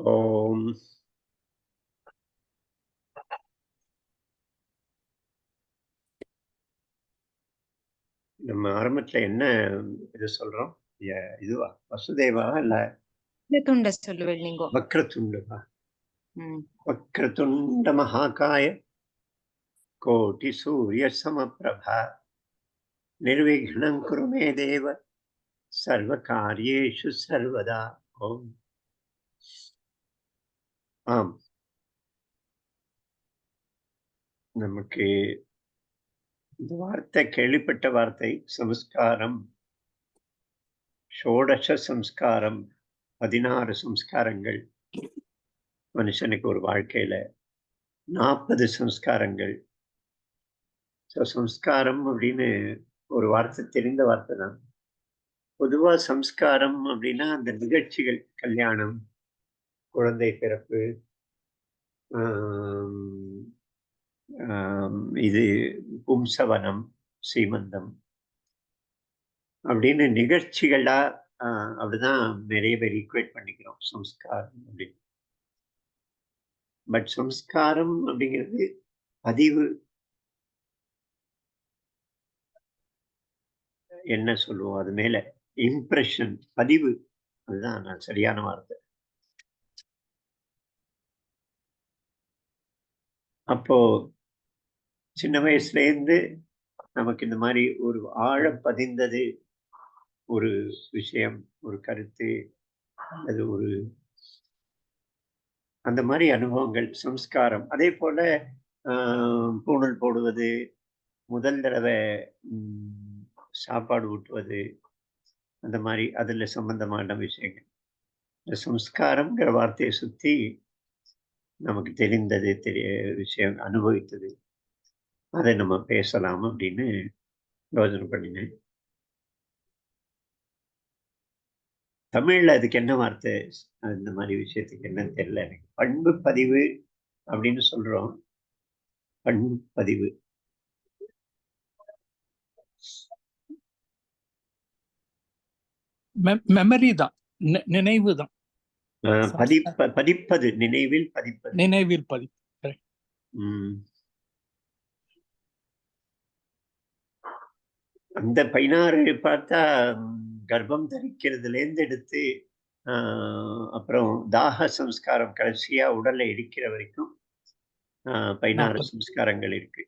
ஓம். நம்ம ஆரம்பத்துல என்ன இது சொல்றோம்? இதுவா? வசுதேவா இல்ல வக்ரதுண்ட சொல்லுவேன் நீங்கோ. வக்ரதுண்டவா? ம். வக்ரதுண்ட மகாகாய கோட்டி சூரிய சமப்பிரபா நிர்விக்னம் குரு மே தேவ சர்வ காரியேஷு சர்வதா. ஓம். ஆம், நமக்கு இந்த வார்த்தை கேள்விப்பட்ட வார்த்தை சம்ஸ்காரம். ஷோடச சம்ஸ்காரம், 16 சம்ஸ்காரங்கள். மனுஷனுக்கு ஒரு வாழ்க்கையில 40 சம்ஸ்காரங்கள். சம்ஸ்காரம் அப்படின்னு ஒரு வார்த்தை தெரிந்த வார்த்தை தான். பொதுவா சம்ஸ்காரம் அப்படின்னா அந்த நிகழ்ச்சிகள், கல்யாணம், குழந்தை பிறப்பு, ஆம், இது பும்சவனம், சீமந்தம் அப்படின்னு நிகழ்ச்சிகளா அப்படிதான் நிறைய பேர் ஈக்குவேட் பண்ணிக்கிறோம் சம்ஸ்காரம் அப்படின்னு. பட் சம்ஸ்காரம் அப்படிங்கிறது பதிவு. என்ன சொல்லுவோம் அது மேல? இம்ப்ரெஷன், பதிவு. அதுதான் நான் சரியான வார்த்தை. அப்போ சின்ன வயசுல இருந்து நமக்கு இந்த மாதிரி ஒரு ஆழ பதிந்தது ஒரு விஷயம், ஒரு கருத்து, அது ஒரு அந்த மாதிரி அனுபவங்கள் சம்ஸ்காரம். அதே போல பூணல் போடுவது, முதல் தடவை சாப்பாடு ஊட்டுவது, அந்த மாதிரி அதுல சம்பந்தமான விஷயங்கள். இந்த சம்ஸ்காரம்ங்கிற வார்த்தையை சுத்தி நமக்கு தெரிந்தது, விஷயம், அனுபவித்தது, அதை நம்ம பேசலாம் அப்படின்னு யோசனை பண்ணினேன். தமிழ்ல அதுக்கு என்ன வார்த்தை? இந்த மாதிரி விஷயத்துக்கு என்னன்னு தெரியல எனக்கு. பண்பு பதிவு அப்படின்னு சொல்றோம். பண்பு பதிவு, மெமரி தான், நினைவு தான். பதிப்பது, நினைவில் பதிப்பது. நினைவில் பதிப்பு. அந்த 16 பார்த்தா கர்ப்பம் தரிக்கிறதுல இருந்து எடுத்து அப்புறம் தாக சம்ஸ்காரம் கடைசியா உடலை இடிக்கிற வரைக்கும் 16 சம்ஸ்காரங்கள் இருக்கு.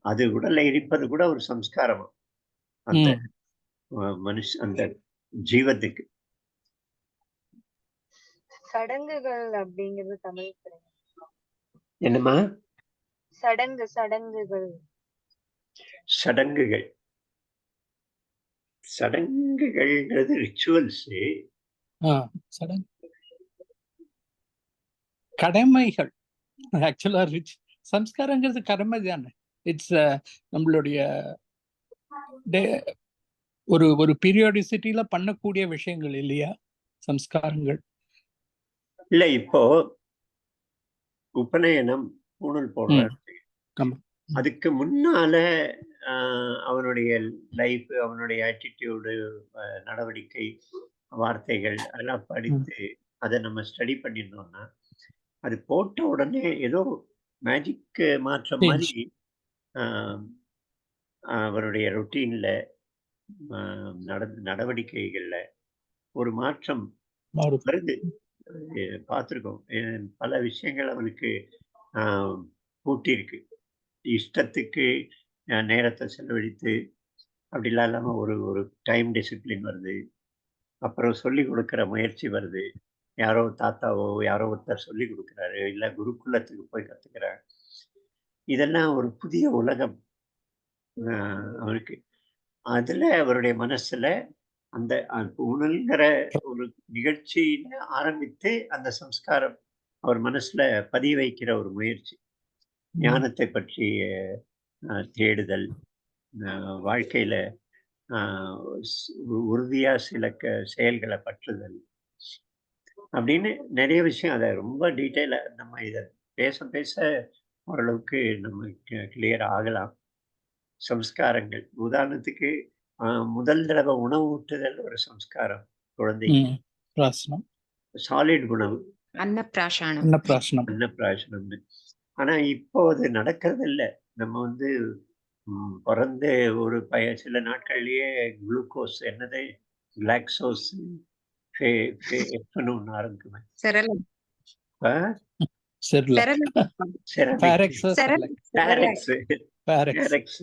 அது உடலை இடிப்பது கூட ஒரு சம்ஸ்காரம் அந்த அந்த ஜீவத்துக்கு. சடங்குகள் அப்படிங்கிறது தமிழ் என்னமா? சடங்குகள். சடங்குகள்ன்றது ரிச்சுவல்ஸ். கடமைகள். ஆக்சுவலா சம்ஸ்காரங்கிறது கடமை தானே. இட்ஸ் நம்மளுடைய ஒரு பீரியாடிசிட்டியில பண்ணக்கூடிய விஷயங்கள் இல்லையா சம்ஸ்காரங்கள்? இல்ல, இப்போ உபநயனம், பூணல் போடுறாரு. அதுக்கு முன்னால அவனுடைய லைஃப், அவனுடைய ஆட்டிடியூடு, நடவடிக்கை, வார்த்தைகள் அதெல்லாம் படித்து அதை நம்ம ஸ்டடி பண்ணிருந்தோம்னா, அது போட்ட உடனே ஏதோ மேஜிக் மாற்றம் மாதிரி அவருடைய ரொட்டீன்ல, நடவடிக்கைகள்ல ஒரு மாற்றம் வருது. பார்த்துருக்கோம். பல விஷயங்கள் அவனுக்கு பூட்டியிருக்கு. இஷ்டத்துக்கு நேரத்தை செலவழித்து அப்படிலாம் இல்லாமல் ஒரு டைம் டிசிப்ளின் வருது. அப்புறம் சொல்லி கொடுக்குற முயற்சி வருது. யாரோ தாத்தாவோ யாரோ ஒருத்தர் சொல்லி கொடுக்குறாரு, இல்லை குருகுலத்துக்கு போய் கற்றுக்கிறார். இதெல்லாம் ஒரு புதிய உலகம் அவருக்கு. அதுல அவருடைய மனசுல அந்த பூணல்ங்கிற ஒரு நிகழ்ச்சியில ஆரம்பித்து அந்த சம்ஸ்காரம் அவர் மனசுல பதிய வைக்கிற ஒரு முயற்சி. ஞானத்தை பற்றி தேடுதல், வாழ்க்கையில உறுதியா சில செயல்களை பற்றுதல் அப்படின்னு நிறைய விஷயம். அதை ரொம்ப டீட்டெயிலா நம்ம இதை பேச ஓரளவுக்கு நம்ம கிளியர் ஆகலாம். சம்ஸ்காரங்கள் உதாரணத்துக்கு முதல் தடவை உணவு ஊட்டுதல் ஒரு சம்ஸ்காரம் குழந்தைக்கு. சாலிட் உணவு, அன்னப்பிராஷானம். அன்னப்பிராசனம். அன்னப்பிராசனம்னு. ஆனா இப்போ அது நடக்கிறது இல்ல. நம்ம வந்து பிறந்த ஒரு சில நாட்கள்லயே குளுக்கோஸ் என்னது கிளாக்சோஸ் ஒண்ணு ஆரம்பிக்குமே. செரலக். ஆ? செர்லாக். செரலக். பாரெக்ஸா செரலக். செர்லாக்? செரலக். பாரெக்ஸ். பேரக்ஸ்.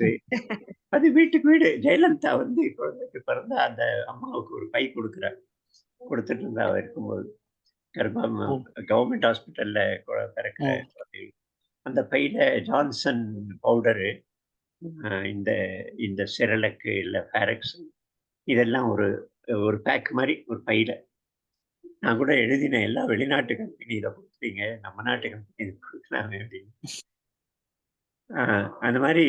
அது வீட்டுக்கு வீடு. ஜெயலலிதா வந்து குழந்தைக்கு பிறந்தா அந்த அம்மாவுக்கு ஒரு பை கொடுக்குறாங்க. கொடுத்துட்டு இருந்தா அவ இருக்கும்போது. கர்ப்பம் ஓ. கவர்மெண்ட் ஹாஸ்பிட்டல்ல பிறக்கிற ஓ. குழந்தைகள். அந்த பையில ஜான்சன் பவுடரு, இந்த இந்த செரலக்கு இல்ல பேரக்ஸ் இதெல்லாம் ஒரு ஒரு பேக் மாதிரி ஒரு பையில. நான் கூட எழுதினேன், எல்லா வெளிநாட்டு கம்பெனி இதை கொடுக்குறீங்க, நம்ம நாட்டு கம்பெனி இதை கொடுக்கலாமே அப்படின்னு. அந்த மாதிரி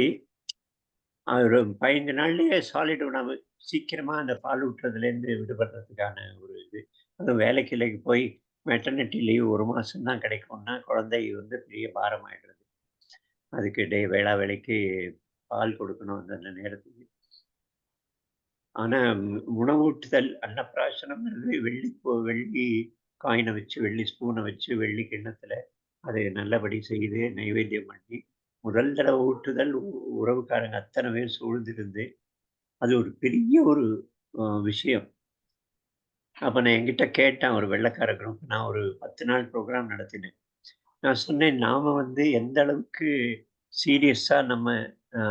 ஒரு 15 நாள்லயே சாலிட் உணவு சீக்கிரமா அந்த பால் ஊட்டுறதுலேருந்து விடுபடுறதுக்கான ஒரு இது. அதுவும் வேலைக்கு போய் மெட்டர்னிட்டி லீவ் 1 மாசம் தான் கிடைக்கும்னா குழந்தை வந்து பெரிய பாரம் ஆயிடுறது. அதுக்கு வேளா வேலைக்கு பால் கொடுக்கணும் அந்த நேரத்துக்கு. ஆனா உணவூட்டுதல் அன்னப்பிராசனம்ங்கிறது வெள்ளி காயினை வச்சு, வெள்ளி ஸ்பூனை வச்சு, வெள்ளி கிண்ணத்துல அது நல்லபடி செய்து நைவேத்தியம் பண்ணி முதல் தடவை ஊட்டுதல் உறவுக்காரங்க அத்தனை பேர் சூழ்ந்திருந்து அது ஒரு பெரிய ஒரு விஷயம். அப்ப நான் என்கிட்ட கேட்டேன் ஒரு வெள்ளைக்கார குரூப். நான் ஒரு 10 நாள் ப்ரோக்ராம் நடத்தினேன். நான் சொன்னேன், நாம வந்து எந்த அளவுக்கு சீரியஸா நம்ம அ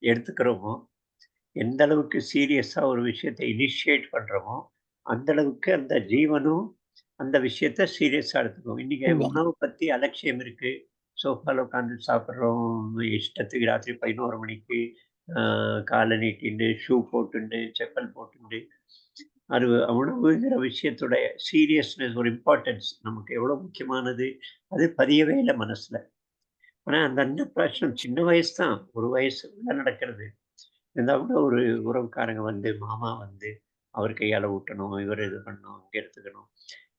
எடுத்துக்கிறோமோ, எந்த அளவுக்கு சீரியஸா ஒரு விஷயத்தை இனிஷியேட் பண்றோமோ, அந்த அளவுக்கு அந்த ஜீவனும் அந்த விஷயத்த சீரியஸா எடுத்துக்கும். இன்னைக்கு உணவு பத்தி அலட்சியம் இருக்கு. சோஃபால உட்காந்து சாப்பிடுறோம். இஷ்டத்துக்கு ராத்திரி 11 மணிக்கு காலை நீட்டிண்டு, ஷூ போட்டுண்டு, செப்பல் போட்டுண்டு. அது உணவுங்கிற விஷயத்தோட சீரியஸ்னஸ், ஒரு இம்பார்ட்டன்ஸ் நமக்கு எவ்வளவு முக்கியமானது, அது பதியவே இல்லை மனசுல. ஆனா அந்த அன்னப்பிராசனம் சின்ன வயசு தான். ஒரு வயசுல நடக்கிறது. இருந்தா கூட ஒரு உறவுக்காரங்க வந்து, மாமா வந்து அவர் கையால ஊட்டணும், இவர் இது பண்ணணும், இங்க எடுத்துக்கணும்.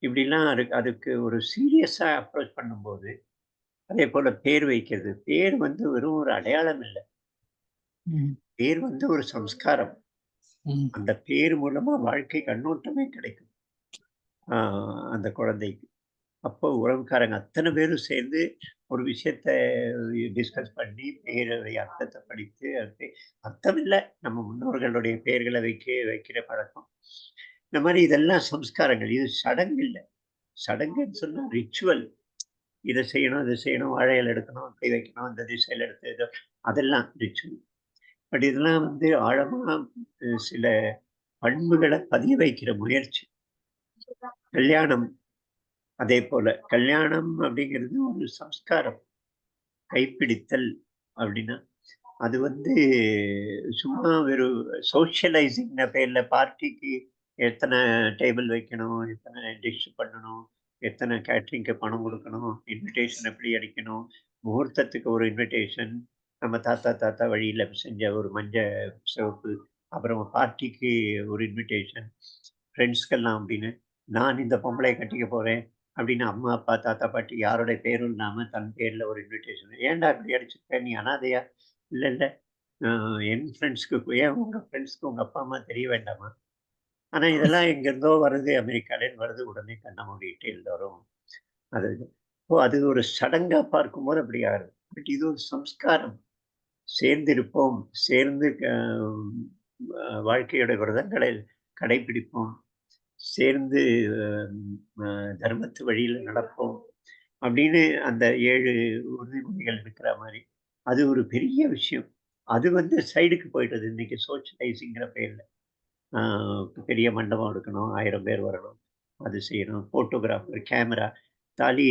இப்படிலாம் அதுக்கு ஒரு சீரியஸா அப்ரோச் பண்ணும்போது, அதே போல பேர் வைக்கிறது. பேர் வந்து வெறும் ஒரு அடையாளம் இல்ல. பேர் வந்து ஒரு சம்ஸ்காரம். அந்த பேர் மூலமா வாழ்க்கை கண்ணோட்டமே கிடைக்கும் அந்த குழந்தைக்கு. அப்போ உறவுக்காரங்க அத்தனை பேரும் சேர்ந்து ஒரு விஷயத்த டிஸ்கஸ் பண்ணி பேருடைய அர்த்தத்தை படித்து, அது அர்த்தம் இல்லை, நம்ம முன்னோர்களுடைய பெயர்களை வைக்கிற பழக்கம். இந்த மாதிரி இதெல்லாம் சம்ஸ்காரங்கள். இது சடங்கு இல்லை. சடங்குன்னு சொன்னா ரிச்சுவல். இதை செய்யணும், இதை செய்யணும், வாழை இலை எடுக்கணும், அப்படி வைக்கணும், அந்த திசையில் எடுத்து அதெல்லாம் ரிச்சுவல். பட் இதெல்லாம் வந்து ஆழமா சில பண்புகளை பதிய வைக்கிற முயற்சி. கல்யாணம் அதே போல. கல்யாணம் அப்படிங்கிறது ஒரு சம்ஸ்காரம். கைப்பிடித்தல் அப்படின்னா அது வந்து சும்மா ஒரு சோஷியலைசிங் பேர்ல பார்ட்டிக்கு எத்தனை டேபிள் வைக்கணும், எத்தனை டிஷ் பண்ணணும், எத்தனை கேட்ரிங்க்கு பணம் கொடுக்கணும், இன்விடேஷன் எப்படி அடிக்கணும், முகூர்த்தத்துக்கு ஒரு இன்விடேஷன், நம்ம தாத்தா வழியில செஞ்ச ஒரு மஞ்சள் சிவப்பு, அப்புறம் பார்ட்டிக்கு ஒரு இன்விடேஷன், ஃப்ரெண்ட்ஸ்க்கெல்லாம் அப்படின்னு, நான் இந்த பொம்பளையை கட்டிக்க போறேன் அப்படின்னு அம்மா அப்பா தாத்தா பாட்டி யாரோட பேரும் இல்லாம தன் பேர்ல ஒரு இன்விடேஷன். ஏன்டா இப்படி அடிச்சிருக்க, நீ அனாதையா? இல்ல இல்ல என் ஃப்ரெண்ட்ஸ்க்கு, ஏன் உங்க ஃப்ரெண்ட்ஸ்க்கு உங்க அப்பா அம்மா தெரிய வேண்டாமா? ஆனா இதெல்லாம் எங்கிருந்தோ வருது, அமெரிக்காலேருந்து வருது, உடனே கண்ணை மூடிட்டு எல்லோரும் அது அது ஒரு சடங்கா பார்க்கும்போது அப்படி ஆகுது. பட் இது ஒரு சம்ஸ்காரம். சேர்ந்திருப்போம், சேர்ந்து வாழ்க்கையோட விரதங்களை கடைபிடிப்போம், சேர்ந்து தர்மத்து வழியில நடப்போம் அப்படின்னு அந்த 7 உறுதிமொழிகள் இருக்கிற மாதிரி. அது ஒரு பெரிய விஷயம். அது வந்து சைடுக்கு போயிட்டது இன்னைக்கு சோஷியலைசிங்கிற பேர்ல. பெரிய மண்டபம் எடுக்கணும், 1000 பேர் வரணும், அது செய்யணும், போட்டோகிராஃபர், கேமரா, தாலி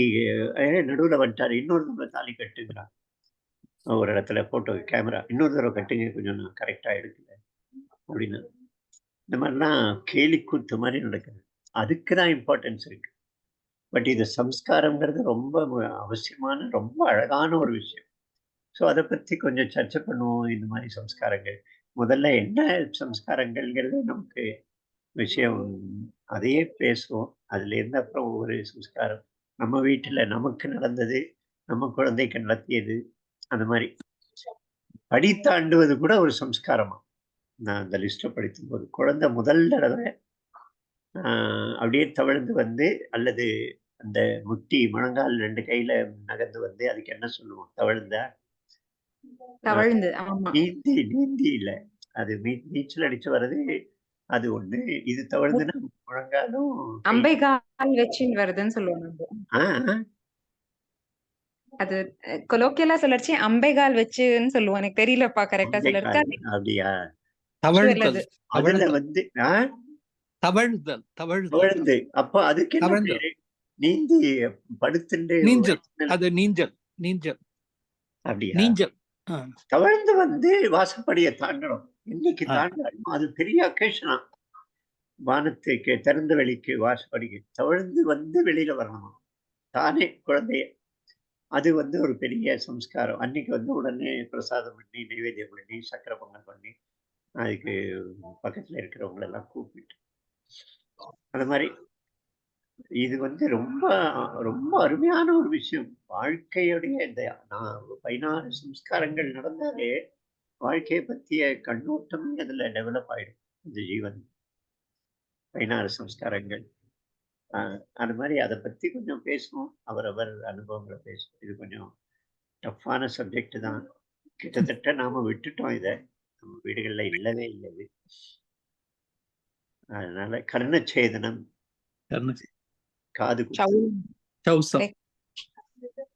நடுவில் வந்துட்டாரு, இன்னொரு தடவை தாலி கட்டுங்கிறான். ஒரு இடத்துல போட்டோ கேமரா, இன்னொரு தடவை கட்டுங்க, கொஞ்சம் நான் கரெக்டா எடுக்கல அப்படின்னு. இந்த மாதிரிலாம் கேலி கூத்து மாதிரி நடக்குது. அதுக்கு தான் இம்பார்ட்டன்ஸ் இருக்கு. பட் இது சம்ஸ்காரங்கிறது ரொம்ப அவசியமான, ரொம்ப அழகான ஒரு விஷயம். ஸோ அதை பத்தி கொஞ்சம் சர்ச்சை பண்ணுவோம். இந்த மாதிரி சம்ஸ்காரங்கள் முதல்ல என்ன சம்ஸ்காரங்கள்ங்கிறது நமக்கு விஷயம், அதையே பேசுவோம். அதுல இருந்து அப்புறம் ஒவ்வொரு சம்ஸ்காரம் நம்ம வீட்டுல நமக்கு நடந்தது, நம்ம குழந்தைக்கு நடத்தியது, அந்த மாதிரி படி தாண்டுவது கூட ஒரு சம்ஸ்காரமா. நான் அந்த லிஸ்ட்டை படிக்கும்போது குழந்தை முதல் தடவை அப்படியே தவழ்ந்து வந்து அல்லது அந்த முட்டி முழங்கால் 2 கையில நகர்ந்து வந்து அதுக்கு என்ன சொல்லுவோம்? தவழ்ந்தா? தவழ்ந்து. ஆமா. நீந்தி இல்ல. அது நீச்சல் அடிச்சு வர்றது அது ஒண்ணு. இது தவழ்ந்துன்னா முழங்காலும் கை. அம்பைகால் வச்சுன்னு வருதுன்னு சொல்லுவோம் நம்ம. ஆ, ஆ. அது கொலோக்கியலா சொல்லச்சு அம்பைகால் வச்சுன்னு சொல்லுவோம். எனக்கு தெரியலப்பா கரெக்டா அம்பைக்கால். சொல்லிருக்கா. அப்படியா? தவழ்தல் அதுல தவழ்தல் வந்து தவழ்தல் தவழ்தல் தவழ்ந்து. அப்போ அதுக்கு என்ன தவழ்தல் பேரு? நீந்தி படுத்துண்டு நீஞ்சல். அது நீஞ்சல் நீஞ்சல் அப்படியா? நீஞ்சல். தவழ்ந்து வந்து வாசப்படியை தாண்டணும். இன்னைக்கு ஆ. தாண்டணும். அது பெரிய அக்கேஷனா. வானத்துக்கு திறந்த வெளிக்கு வாசப்படிக்கு தவழ்ந்து வந்து வெளியில வரணும். தானே குழந்தைய. அது வந்து ஒரு பெரிய சம்ஸ்காரம். அன்னைக்கு வந்து உடனே பிரசாதம் பண்ணி, நைவேத்தியம் பண்ணி, சர்க்கரை பொங்கல் பண்ணி, அதுக்கு பக்கத்துல இருக்கிறவங்கள எல்லாம் கூப்பிட்டு, அந்த மாரி இது வந்து ரொம்ப ரொம்ப அருமையான ஒரு விஷயம். வாழ்க்கையுடைய இந்த 16 சம்ஸ்காரங்கள் நடந்தாலே, வாழ்க்கைய பத்திய கண்ணோட்டமே அதுல டெவலப் ஆயிடும். இந்த ஜீவன் 16 சம்ஸ்காரங்கள். அது மாரி அத பத்தி கொஞ்சம் பேசுவோம். அவரவர் அனுபவங்கள பேசுவோம். இது கொஞ்சம் டஃப்பான சப்ஜெக்ட் தான். கிட்டத்தட்ட நாம விட்டுட்டோம் இத. நம்ம வீடுகள்ல இல்லவே இல்ல இது. அதனால கர்ணச்சேதனம், காது குத்து, சௌசம்.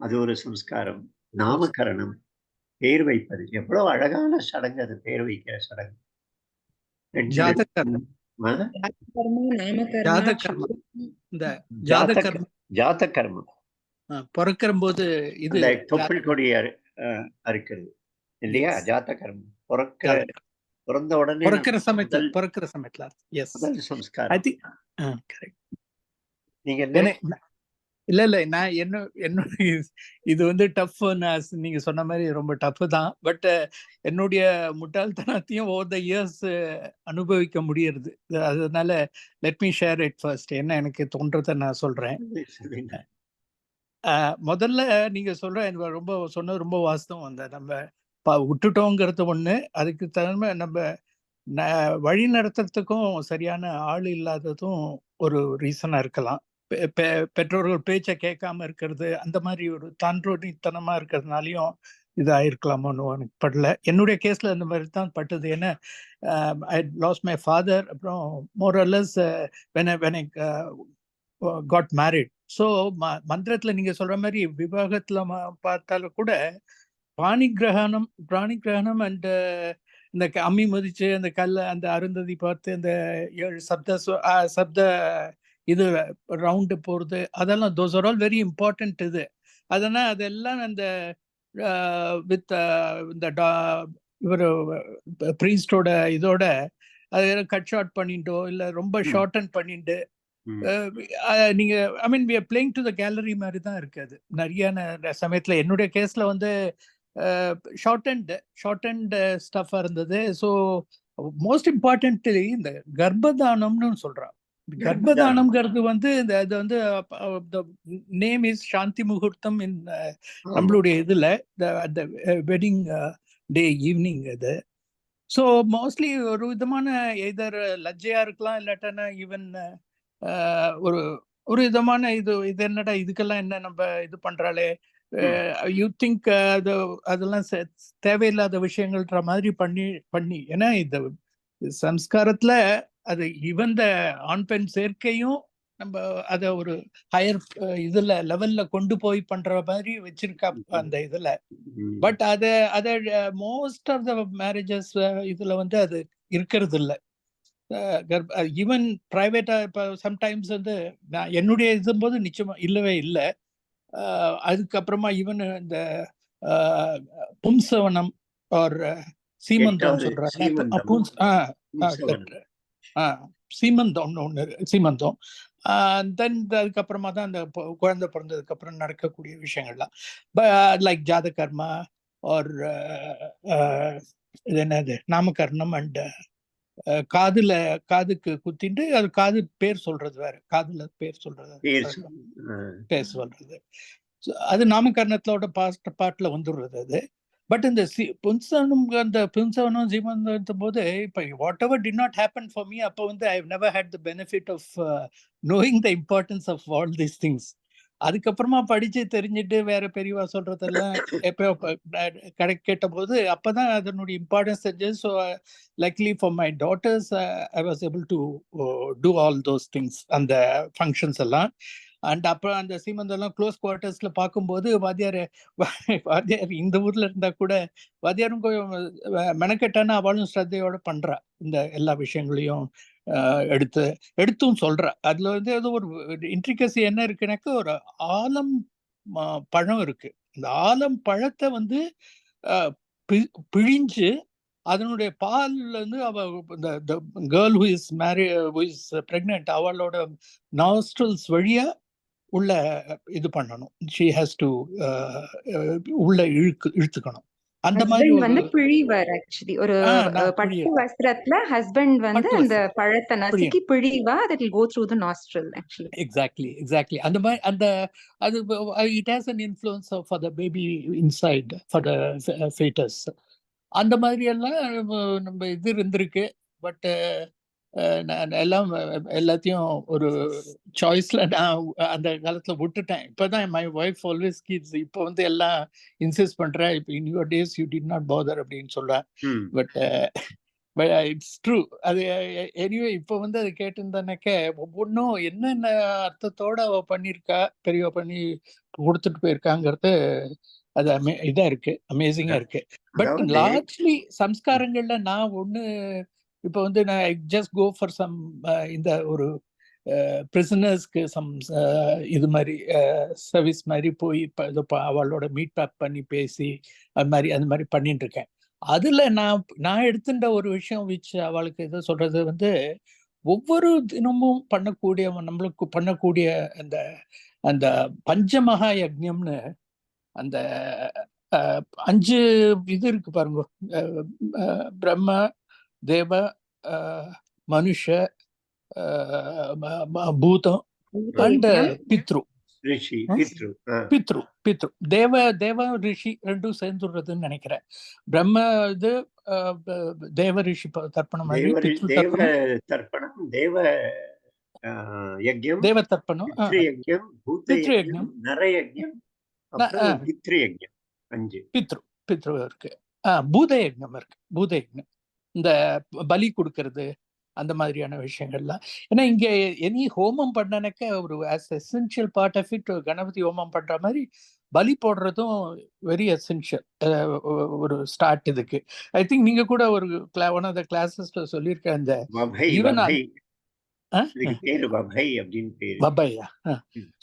அது ஒரு சம்ஸ்காரம். நாமகரணம், பெயர் வைப்பது. எவ்வளவு அழகான சடங்கு அது, பெயர் வைக்கிற சடங்கு. ஜாதகர்மம். நாமகர்மா, இந்த ஜாதகர்மம். ஜாதகர்மம். பிறக்கிற போது இது இந்த தொப்புள் கொடி அறுக்கிறது இல்லையா? ஜாதகர்மம். பிறந்த உடனே பிறக்கிற சமயத்துல முதல் சம்ஸ்காரம். நீங்க இல்ல நான் என்ன இது வந்து டஃப். நீங்க சொன்ன மாதிரி ரொம்ப டஃப் தான். பட் என்னுடைய முட்டாள்தனத்தையும் ஓவர் த இயர்ஸ் அனுபவிக்க முடியறது. அதனால let me share it first. என்ன எனக்கு தோன்றதை நான் சொல்றேன். முதல்ல நீங்க ரொம்ப சொன்னது ரொம்ப வாஸ்தவம். அந்த நம்ம விட்டுட்டோங்கிறது ஒண்ணு. அதுக்கு தகுந்த நம்ம வழி நடத்துறதுக்கும் சரியான ஆள் இல்லாததும் ஒரு ரீசனா இருக்கலாம். பெற்றோர்கள் பேச்சை கேட்காம இருக்கிறது, அந்த மாதிரி ஒரு தான்றோடித்தனமா இருக்கிறதுனாலையும் இது ஆயிருக்கலாமோன்னு எனக்கு படல. என்னுடைய கேஸ்ல அந்த மாதிரி தான் பட்டது. ஏன்னா ஐ லாஸ்ட் மை ஃபாதர். அப்புறம் more or less when I got married. So மந்திரத்துல நீங்க சொல்ற மாதிரி விவாகத்துல பார்த்தாலும் கூட பிராணிகிரகணம் அண்ட் இந்த அம்மி மதிச்சு அந்த கல்ல அந்த அருந்ததி பார்த்து அந்த 7 சப்த இது ரவுண்டு போறது, அதெல்லாம் those are all very important. இது அதனால் அதெல்லாம் அந்த வித் இந்த இவர் ப்ரீஸ்டோட இதோட அதை கட் ஷார்ட் பண்ணிட்டோ இல்லை ரொம்ப ஷார்டன் பண்ணிட்டு நீங்க I mean we are playing to the gallery மாதிரி தான் இருக்காது நிறைய சமயத்துல. என்னுடைய கேஸ்ல வந்து ஷார்ட் அண்ட் ஸ்டஃபா இருந்தது. ஸோ மோஸ்ட் இம்பார்ட்டன்ட்லி இந்த கர்ப்பதானம்னு சொல்றான். கர்ப்பதானம்ங்கிறது வந்து அது வந்து நேம் இஸ் சாந்தி முகூர்த்தம் இன் நம்மளுடைய இதுல அந்த வெட்டிங் டே ஈவினிங் அது. ஸோ மோஸ்ட்லி ஒரு விதமான எதர் லஜ்ஜையா இருக்கலாம், இல்லாட்டனா ஈவன் ஒரு ஒரு விதமான இது என்னடா இதுக்கெல்லாம் என்ன நம்ம இது பண்றாளே, யூ திங்க் அதெல்லாம் தேவையில்லாத விஷயங்கள்ன்ற மாதிரி பண்ணி ஏன்னா இந்த சம்ஸ்காரத்துல அது ஈவன் த ஆண் பெண் சேர்க்கையும் நம்ம அதை ஒரு ஹையர் இதுல லெவல்ல கொண்டு போய் பண்ற மாதிரி வச்சிருக்கா அந்த இதுல. பட் அதை மோஸ்ட் ஆஃப் த மேரேஜஸ் இதுல வந்து அது இருக்கிறது இல்லை. ஈவன் பிரைவேட்டா இப்போ சம்டைம்ஸ் வந்து நான் என்னுடைய இதும்போது நிச்சயமா இல்லவே இல்லை. அதுக்கப்புறமா ஈவன் இந்த பும்சவனம் ஆர் சீமந்தம் சொல்றாங்க. சீமந்தம் ஒன்று சீமந்தம். தென் அதுக்கப்புறமா தான் அந்த குழந்தை பிறந்ததுக்கு அப்புறம் நடக்கக்கூடிய விஷயங்கள்லாம் லைக் ஜாதகர்மா ஆர் இது என்னது நாமகரணம் அண்ட் காதுக்கு குத்திட்டு அது காது பேர் சொல்றது வேற, காதுல பேர் சொல்றது அது நாமகரணத்தோட பாட்டுல வந்துடுறது அது. பட் இந்த புன்சவனம் அந்த புன்சவனம் சீமந்தம் போது இப்போ what ever did not happen for me, அப்போ வந்து I have never had the benefit of knowing the importance of all these things. அதுக்கப்புறமா படிச்சு தெரிஞ்சுட்டு வேற பெரியவா சொல்றதெல்லாம் எப்போ கேட்ட போது அப்பதான் அதனுடைய இம்பார்ட்டன்ஸ் தெரிஞ்சது. So likely for my daughters I was able to do all those things, அந்த ஃபங்க்ஷன்ஸ் எல்லாம். அண்ட் அப்புறம் அந்த சீமந்தெல்லாம் க்ளோஸ் குவார்ட்டர்ஸ்ல பார்க்கும்போது வாத்தியார் இந்த ஊர்ல இருந்தா கூட வாத்தியாரும் கொஞ்சம் மெனக்கெட்டானா அவளும் ஸ்ரத்தையோட பண்றா இந்த எல்லா விஷயங்களையும் எடுத்தும் சொல்றா. அதுல வந்து ஏதோ ஒரு இன்ட்ரிகசி என்ன இருக்குனாக்க, ஒரு ஆலம் பழம் இருக்கு. இந்த ஆலம் பழத்தை வந்து பிழிஞ்சு அதனுடைய பால்ல வந்து அவ இந்த கேர்ள் ஹூ இஸ் பிரெக்னென்ட் அவளோட நாஸ்ட்ரல்ஸ் வழியா உள்ள இது பண்ணணும். ஷி ஹேஸ் டு உள்ள இழுத்துக்கணும். அந்த மாதிரி வந்து பிழிவர் ஆக்சுவலி ஒரு பட்டு வஸ்திரத்துல ஹஸ்பண்ட் வந்து அந்த பழத்தை நசுக்கி பிழிவா, that will go through the nostril actually. Exactly. அந்த மாதிரி அந்த அது it has an influence for the baby inside, for the fetus. அந்த மாதிரி எல்லாம் நம்ம இது இருந்திருக்கு. பட் நான் எல்லாத்தையும் ஒரு சாய்ஸ்ல நான் அந்த காலத்துல விட்டுட்டேன். இப்பதான் மை ஒய்ஃப் ஆல்வேஸ் கீப்ஸ், இப்போ வந்து எல்லாம் இன்சிஸ்ட் பண்றேன், இப்போ in your days you did not bother அப்படின்னு சொல்றேன். But it's true. அது எனிவே இப்போ வந்து அதை கேட்டுருந்தானாக்க ஒவ்வொன்றும் என்னென்ன அர்த்தத்தோட அவ பண்ணியிருக்கா, பெரியவ பண்ணி கொடுத்துட்டு போயிருக்காங்கிறது அது இதா இருக்கு, அமேசிங்கா இருக்கு. பட் லார்ஜ்லி சம்ஸ்காரங்கள்ல நான் ஒண்ணு இப்போ வந்து நான் ஜஸ்ட் கோ ஃபார் சம் இந்த ஒரு பிரிசனர்ஸ்க்கு சம் இது மாதிரி சர்வீஸ் மாதிரி போய் அவளோட மீட் பேக் பண்ணி பேசி அது மாதிரி பண்ணிட்டு இருக்கேன். அதுல நான் எடுத்துட்ட ஒரு விஷயம் விச் அவளுக்கு எது சொல்றது வந்து, ஒவ்வொரு தினமும் நம்மளுக்கு பண்ணக்கூடிய அந்த அந்த பஞ்சமகா யஜ்ஞம்னு அந்த 5 இது இருக்கு பாருங்க, பிரம்ம, தேவ, மனுஷ, பூதம் அண்ட் பித்ரு. தேவ ரிஷி ரெண்டும் சேர்ந்துடுறதுன்னு நினைக்கிறேன். பிரம்ம இது தேவ ரிஷி தர்ப்பணம், தேவ தர்ப்பணம், பித்ரு யஜ்ஞம், பித்ரு இருக்கு, பூத யஜ்ஞம் இருக்கு, பூத யஜ்ஞம் இந்த பலி கொடுக்கறது அந்த மாதிரியான விஷயங்கள்லாம். ஏன்னா இங்க எனி ஹோமம் பண்ணனக்க ஒரு essential part of it, Ganapathi ஹோமம் பண்ற மாதிரி பலி போடுறதும் வெரி எசென்ஷியல் ஒரு ஸ்டார்ட் இதுக்கு. ஐ திங்க் நீங்க கூட ஒரு ஒன் ஆஃப் த கிளாஸஸ்ல சொல்லியிருக்க அந்த பபையா.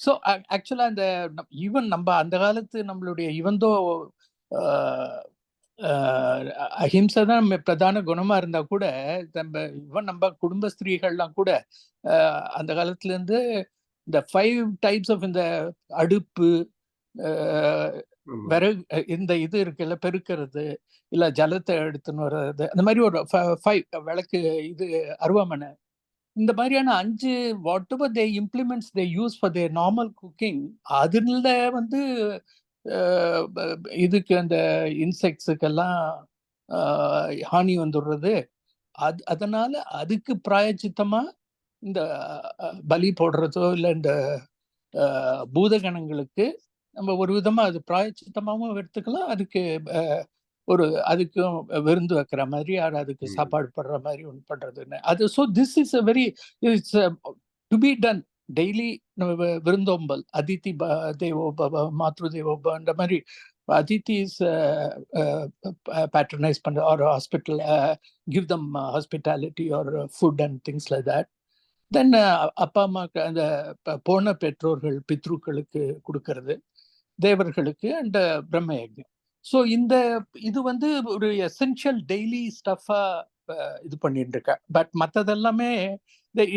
ஸோ ஆக்சுவலா அந்த ஈவன் நம்ம அந்த காலத்து நம்மளுடைய ஈவன்தோ அஹிம்சை தான் பிரதான குணமா இருந்தா கூட நம்ம குடும்ப ஸ்திரீகள்லாம் கூட அந்த காலத்துல இருந்து இந்த 5 டைப்ஸ் ஆஃப் இந்த அடுப்பு, விறகு, இந்த இது இருக்குல்ல பெருக்கிறது, இல்ல ஜலத்தை எடுத்துன்னு வர்றது, அந்த மாதிரி ஒரு 5 விளக்கு, இது அருவாமனை, இந்த மாதிரியான 5 what ever they implements they use for their normal cooking, அதுல வந்து இதுக்கு அந்த இன்செக்ட்ஸுக்கெல்லாம் ஹானி வந்துடுறது. அதனால அதுக்கு பிராயச்சித்தமா இந்த பலி போடுறதோ இல்லை இந்த பூதகணங்களுக்கு நம்ம ஒரு விதமா அது பிராயச்சித்தமாவும் எடுத்துக்கலாம். அதுக்கும் விருந்து வைக்கிற மாதிரி, அதுக்கு சாப்பாடு படுற மாதிரி ஒன்று பண்றதுன்னு அது. So this is a very it's to be done daily. விருந்தோம்பல், அதிதி தேவோ பவ மாத்ரு தேவோ பவன்ற மாதிரி அதிதிஸ் பேட்ரனைஸ் பண்ற, ஒரு hospital give them hospitality or food and things like that. Then அப்பா அம்மாக்கு அந்த போன பெற்றோர்கள் பித்ருக்களுக்கு கொடுக்கறது, தேவர்களுக்கு அண்ட் பிரம்ம யஜ்ஞம். ஸோ இது வந்து ஒரு எசென்ஷியல் டெய்லி ஸ்டஃபா இது பண்ணிட்டு இருக்கா. பட் மற்றதெல்லாமே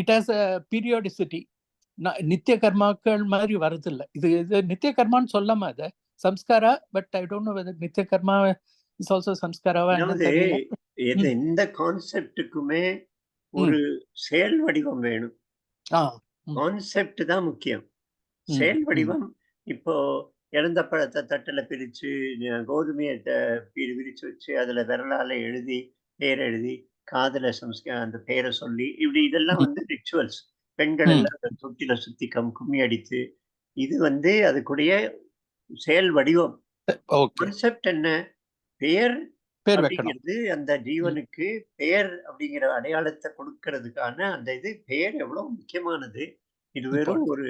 இட் ஹாஸ் அ பீரியாடிசிட்டி, நித்திய கர்மாக்கள் மாதிரி வருது இல்லை. இது நித்திய கர்மான்னு சொல்லாம அது samskara. But I don't know whether நித்திய கர்மா இஸ் ஆல்சோ சம்ஸ்காராவா என்னன்னு தெரியல. இந்த கான்செப்டுக்குமே ஒரு செயல் வடிவம் வேணும். கான்செப்ட் தான் முக்கியம். செயல் வடிவம் இப்போ இழந்த பழத்தை தட்டில் பிரித்து கோதுமையை விரித்து வச்சு அதில் விரலால் எழுதி பேர் எழுதி காதில் அந்த பேரை சொல்லி இப்படி இதெல்லாம் வந்து ரிச்சுவல்ஸ். பெண்கள் எல்லாம் அந்த தொட்டில சுற்றி கும்மி அடித்து இது வந்து அதுக்குடைய செயல் வடிவம். கான்செப்ட் என்ன? பெயர் அப்படிங்கிறது அந்த ஜீவனுக்கு பெயர் அப்படிங்கிற அடையாளத்தை கொடுக்கறதுக்கான அந்த இது பெயர் எவ்வளவு முக்கியமானது. இது வெறும் ஒரு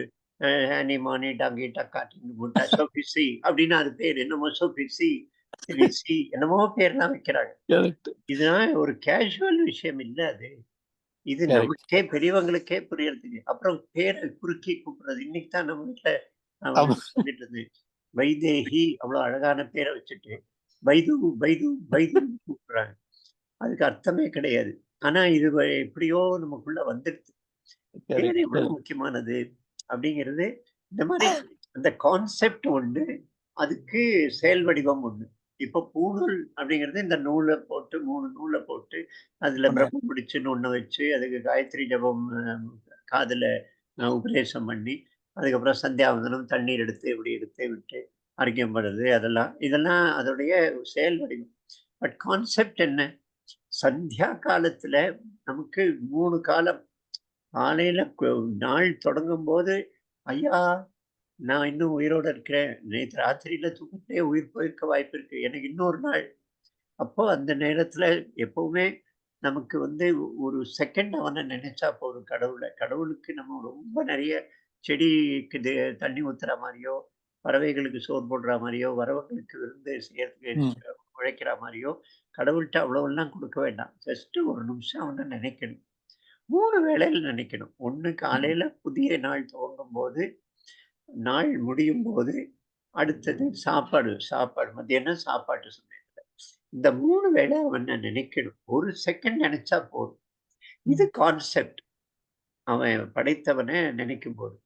ஹேனி மானி டாங்கி டக்காட்டின்னு போட்டா சோபிசி அப்படின்னு அது பேர் என்னமோ சோபிசி ரிசி என்னமோ பேர்லாம் வைக்கிறாங்க. இதுதான் ஒரு கேஷுவல் விஷயம் இல்லை. அது இது நமக்கே பெரியவங்களுக்கே புரியறதுக்கு. அப்புறம் பேரை குறுக்கி கூப்பிடுறது. இன்னைக்கு தான் நம்ம வீட்டுல சொல்லிட்டு இருந்து வைதேகி அவ்வளவு அழகான பேரை வச்சுட்டு வைது வைது வைது கூப்பிடுறாங்க. அதுக்கு அர்த்தமே கிடையாது. ஆனா இது எப்படியோ நமக்குள்ள வந்துடுது. பேர் எவ்வளவு முக்கியமானது அப்படிங்கிறது. இந்த மாதிரி அந்த கான்செப்ட் ஒண்ணு, அதுக்கு செயல் வடிவம் ஒண்ணு. இப்போ பூநூல் அப்படிங்கிறது இந்த நூலை போட்டு 3 நூலை போட்டு அதுல பிரம்ம முடிச்சுன்னு ஒண்ணு வச்சு அதுக்கு காயத்ரி ஜபம் காதுல உபதேசம் பண்ணி அதுக்கப்புறம் சந்தியாவந்தனம் தண்ணீர் எடுத்து இப்படி எடுத்து விட்டு அர்க்கியம் பண்ணுறது இதெல்லாம் அதோடைய செயல் வடிவம். பட் கான்செப்ட் என்ன? சந்தியா காலத்துல நமக்கு 3 காலம். காலையில நாள் தொடங்கும் போது ஐயா நான் இன்னும் உயிரோட இருக்கிறேன், நேற்று ராத்திரியில தூக்கத்திலே உயிர் போயிருக்க வாய்ப்பு இருக்கு, எனக்கு இன்னொரு நாள். அப்போ அந்த நேரத்துல எப்பவுமே நமக்கு வந்து ஒரு செகண்ட் அவனை நினைச்சா போதும். கடவுளுக்கு நம்ம ரொம்ப நிறைய செடிக்கு தண்ணி ஊத்துற மாதிரியோ, பறவைகளுக்கு சோறு போடுற மாதிரியோ, வரவங்களுக்கு விருந்து செய்யறதுக்கு உழைக்கிற மாதிரியோ கடவுள்கிட்ட அவ்வளவுலாம் கொடுக்க வேண்டாம். ஜஸ்ட் ஒரு நிமிஷம் அவனை நினைக்கணும். 3 வேளையில நினைக்கணும். ஒண்ணு காலையில புதிய நாள் துவங்கும் போது, நாள் முடியும் போது, அடுத்தது சாப்பாடு மத்தியானம் சாப்பாட்டு சமயத்துல. இந்த 3 வேளை அவனை நினைக்கணும். ஒரு செகண்ட் நினைச்சா போதும். இது கான்செப்ட். அவன் படைத்தவனை நினைக்கும் போது.